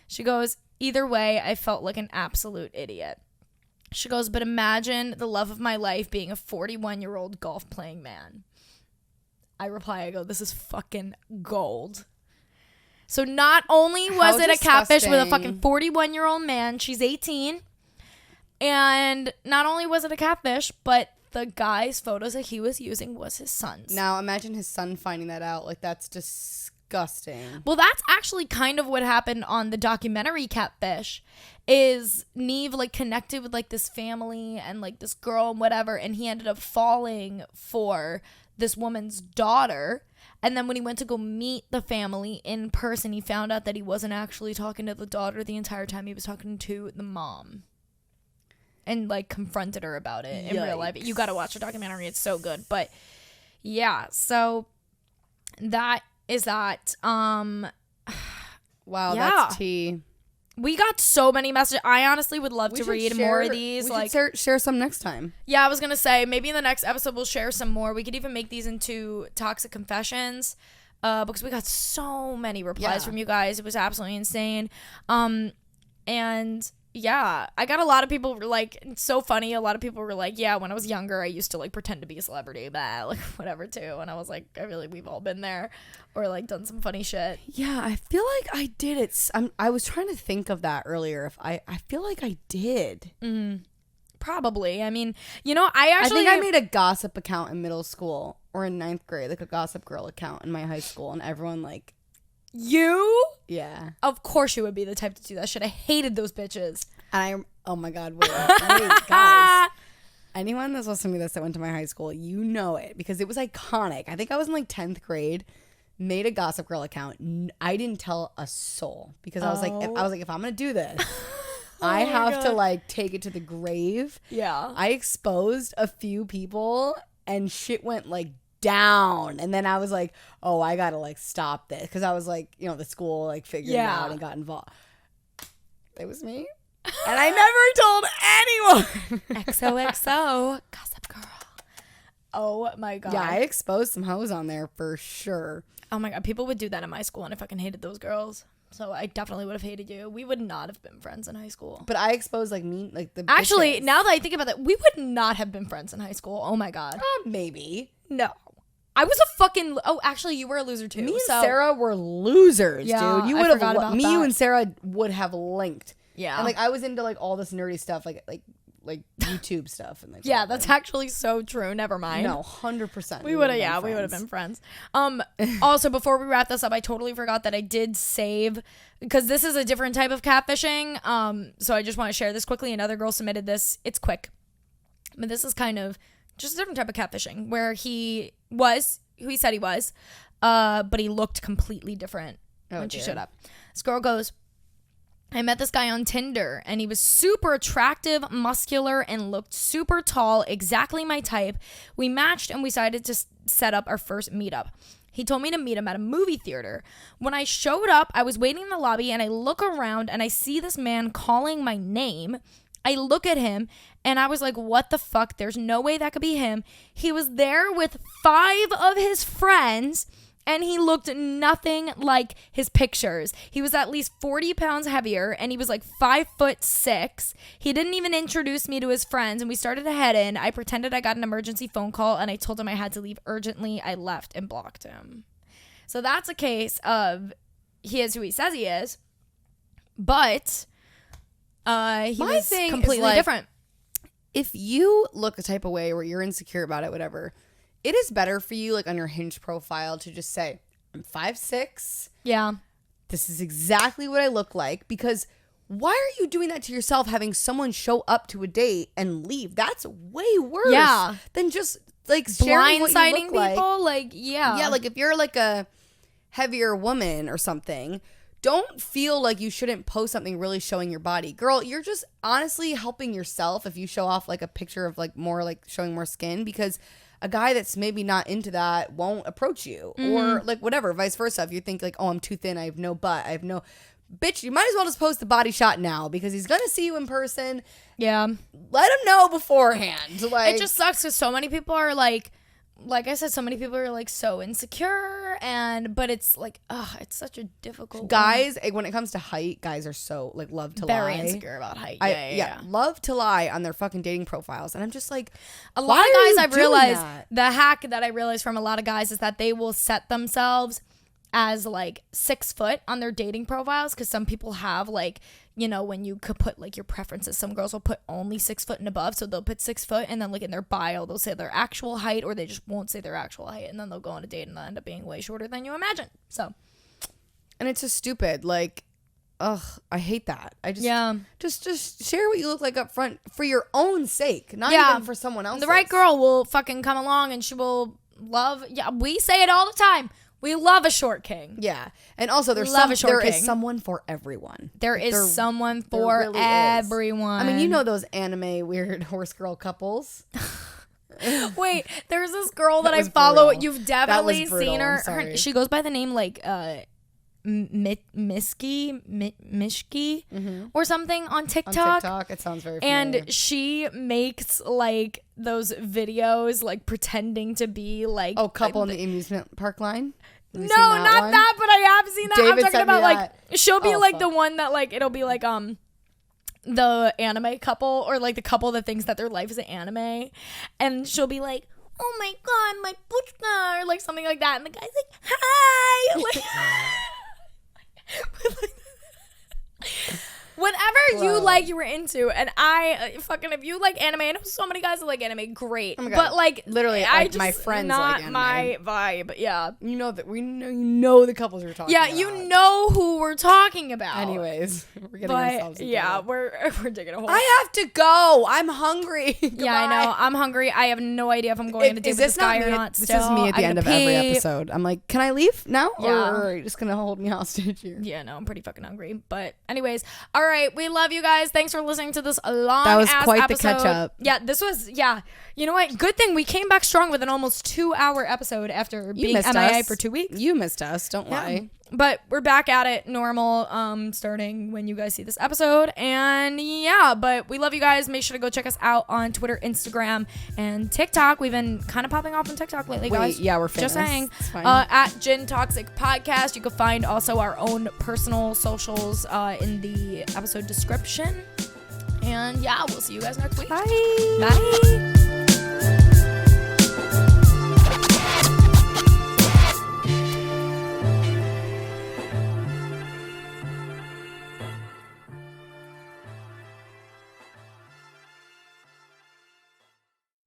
She goes, either way, I felt like an absolute idiot. She goes, but imagine the love of my life being a 41-year-old golf-playing man. I reply, I go, this is fucking gold. So not only was it a catfish with a fucking 41-year-old man, she's 18, and not only was it a catfish, but the guy's photos that he was using was his son's. Now imagine his son finding that out. That's disgusting. Well, that's actually kind of what happened on the documentary Catfish, is Neve connected with this family and this girl and whatever, and he ended up falling for this woman's daughter. And then when he went to go meet the family in person, he found out that he wasn't actually talking to the daughter the entire time. He was talking to the mom. And, confronted her about it in real life. You got to watch the documentary. It's so good. But, yeah. So, that is that. Wow, yeah. That's tea. We got so many messages. I honestly would love to read more of these. We should share some next time. Yeah, I was going to say, maybe in the next episode we'll share some more. We could even make these into toxic confessions because we got so many replies from you guys. It was absolutely insane. And yeah, I got a lot of people it's so funny. A lot of people were like, yeah, when I was younger, I used to pretend to be a celebrity, but whatever too. And I was like, I feel like we've all been there or done some funny shit. Yeah, I feel like I did it. I was trying to think of that earlier. If I feel like I did. Probably. I mean, I think I made a gossip account in middle school or in 9th grade, a Gossip Girl account in my high school, and everyone You? Yeah. Of course you would be the type to do that shit. I hated those bitches. And oh my God, wait, guys. Anyone that's listening to this that went to my high school, you know it because it was iconic. I think I was in 10th grade, made a Gossip Girl account. I didn't tell a soul because I was like, if I'm going to do this, I have to take it to the grave. Yeah. I exposed a few people and shit went down, and then I was like, oh, I gotta stop this because I was the school figured it out and got involved. It was me, and I never told anyone. XOXO Gossip Girl. Oh my God. Yeah, I exposed some hoes on there for sure. Oh my God, people would do that in my school, and I fucking hated those girls. So I definitely would have hated you. We would not have been friends in high school. But I exposed the actually bitches. Now that I think about that, we would not have been friends in high school. Oh my God. Maybe. No. I was a fucking... Oh, actually, you were a loser too. Me and Sarah were losers, dude. You would have... Me, you and Sarah would have linked. Yeah. And I was into all this nerdy stuff, like like YouTube stuff and like yeah, that's actually so true. Never mind. No, 100%. We would have been friends. Also, before we wrap this up, I totally forgot that I did save, because this is a different type of catfishing. So I just want to share this quickly. Another girl submitted this. It's quick, but this is kind of just a different type of catfishing where he was who he said he was, but he looked completely different when she showed up. This girl goes, I met this guy on Tinder and he was super attractive, muscular, and looked super tall, exactly my type. We matched and we decided to set up our first meetup. He told me to meet him at a movie theater. When I showed up, I was waiting in the lobby and I look around and I see this man calling my name. I look at him and I was like, what the fuck? There's no way that could be him. He was there with 5 of his friends. And he looked nothing like his pictures. He was at least 40 pounds heavier and he was like 5'6". He didn't even introduce me to his friends and we started to head in. I pretended I got an emergency phone call and I told him I had to leave urgently. I left and blocked him. So that's a case of he is who he says he is, but he was completely different. If you look a type of way where you're insecure about it, whatever, it is better for you, like on your Hinge profile, to just say, I'm 5'6". Yeah. This is exactly what I look like. Because why are you doing that to yourself, having someone show up to a date and leave? That's way worse than just like sharing what you blindsiding look people. Like, yeah, like if you're like a heavier woman or something, don't feel like you shouldn't post something really showing your body. Girl, you're just honestly helping yourself if you show off like a picture of like more like showing more skin, because a guy that's maybe not into that won't approach you, or like whatever, vice versa. If you think like, oh, I'm too thin, I have no butt, I have no, bitch, you might as well just post the body shot now, because he's gonna see you in person. Yeah, let him know beforehand. Like, it just sucks because so many people are like I said, so many people are like so insecure, but it's like, it's such a difficult guys one. When it comes to height, guys are so like love to very lie. Very insecure about height. Yeah, love to lie on their fucking dating profiles, and I'm just like, a lot of guys, I've realized the hack that I realized from a lot of guys is that they will set themselves as like 6 foot on their dating profiles, because some people have like, you know, when you could put like your preferences, some girls will put only 6 foot and above, so they'll put 6 foot, and then like in their bio they'll say their actual height, or they just won't say their actual height, and then they'll go on a date and they'll end up being way shorter than you imagine. So, and it's just stupid. Like, I hate that. I just just share what you look like up front for your own sake, not even for someone else. The right girl will fucking come along and she will love. Yeah, we say it all the time. We love a short king. Yeah. And also there is someone for everyone. There is someone for really everyone. I mean, you know those anime weird horse girl couples. Wait, there's this girl that I follow. Brutal. You've definitely seen her. She goes by the name like Mishki or something on TikTok. On TikTok, it sounds very familiar. And she makes like those videos like pretending to be like couple like, in the amusement park line. No, not that, but I have seen that. I'm talking about like she'll be like the one that like it'll be like the anime couple, or like the couple that thinks that their life is an anime, and she'll be like, oh my god, my puchka, or like something like that, and the guy's like, hi, like whatever you like, you were into, and I fucking, if you like anime, I know so many guys that like anime, great, but like literally, I just, my friends not like anime. My vibe. Yeah, you know that you know the couples we're talking about. Yeah, you know who we're talking about. Anyways, we're getting ourselves into it. we're digging a hole. I have to go. I'm hungry. Yeah, I know. I'm hungry. I have no idea if I'm going to date with this guy or not. This is me at the end of every episode. I'm like, can I leave now, or are you just gonna hold me hostage here? Yeah, no, I'm pretty fucking hungry. But anyways, all right, we love you guys. Thanks for listening to this long That was ass quite episode. the catch up. Yeah, this was, you know what? Good thing we came back strong with an almost 2-hour episode after being MIA for 2 weeks. You missed us. Don't lie. But we're back at it normal, starting when you guys see this episode. And but we love you guys. Make sure to go check us out on Twitter, Instagram, and TikTok. We've been kind of popping off on TikTok lately, guys. Yeah, we're famous. Just saying. At Gin Toxic Podcast. You can find also our own personal socials in the episode description. And we'll see you guys next week. Bye. Bye.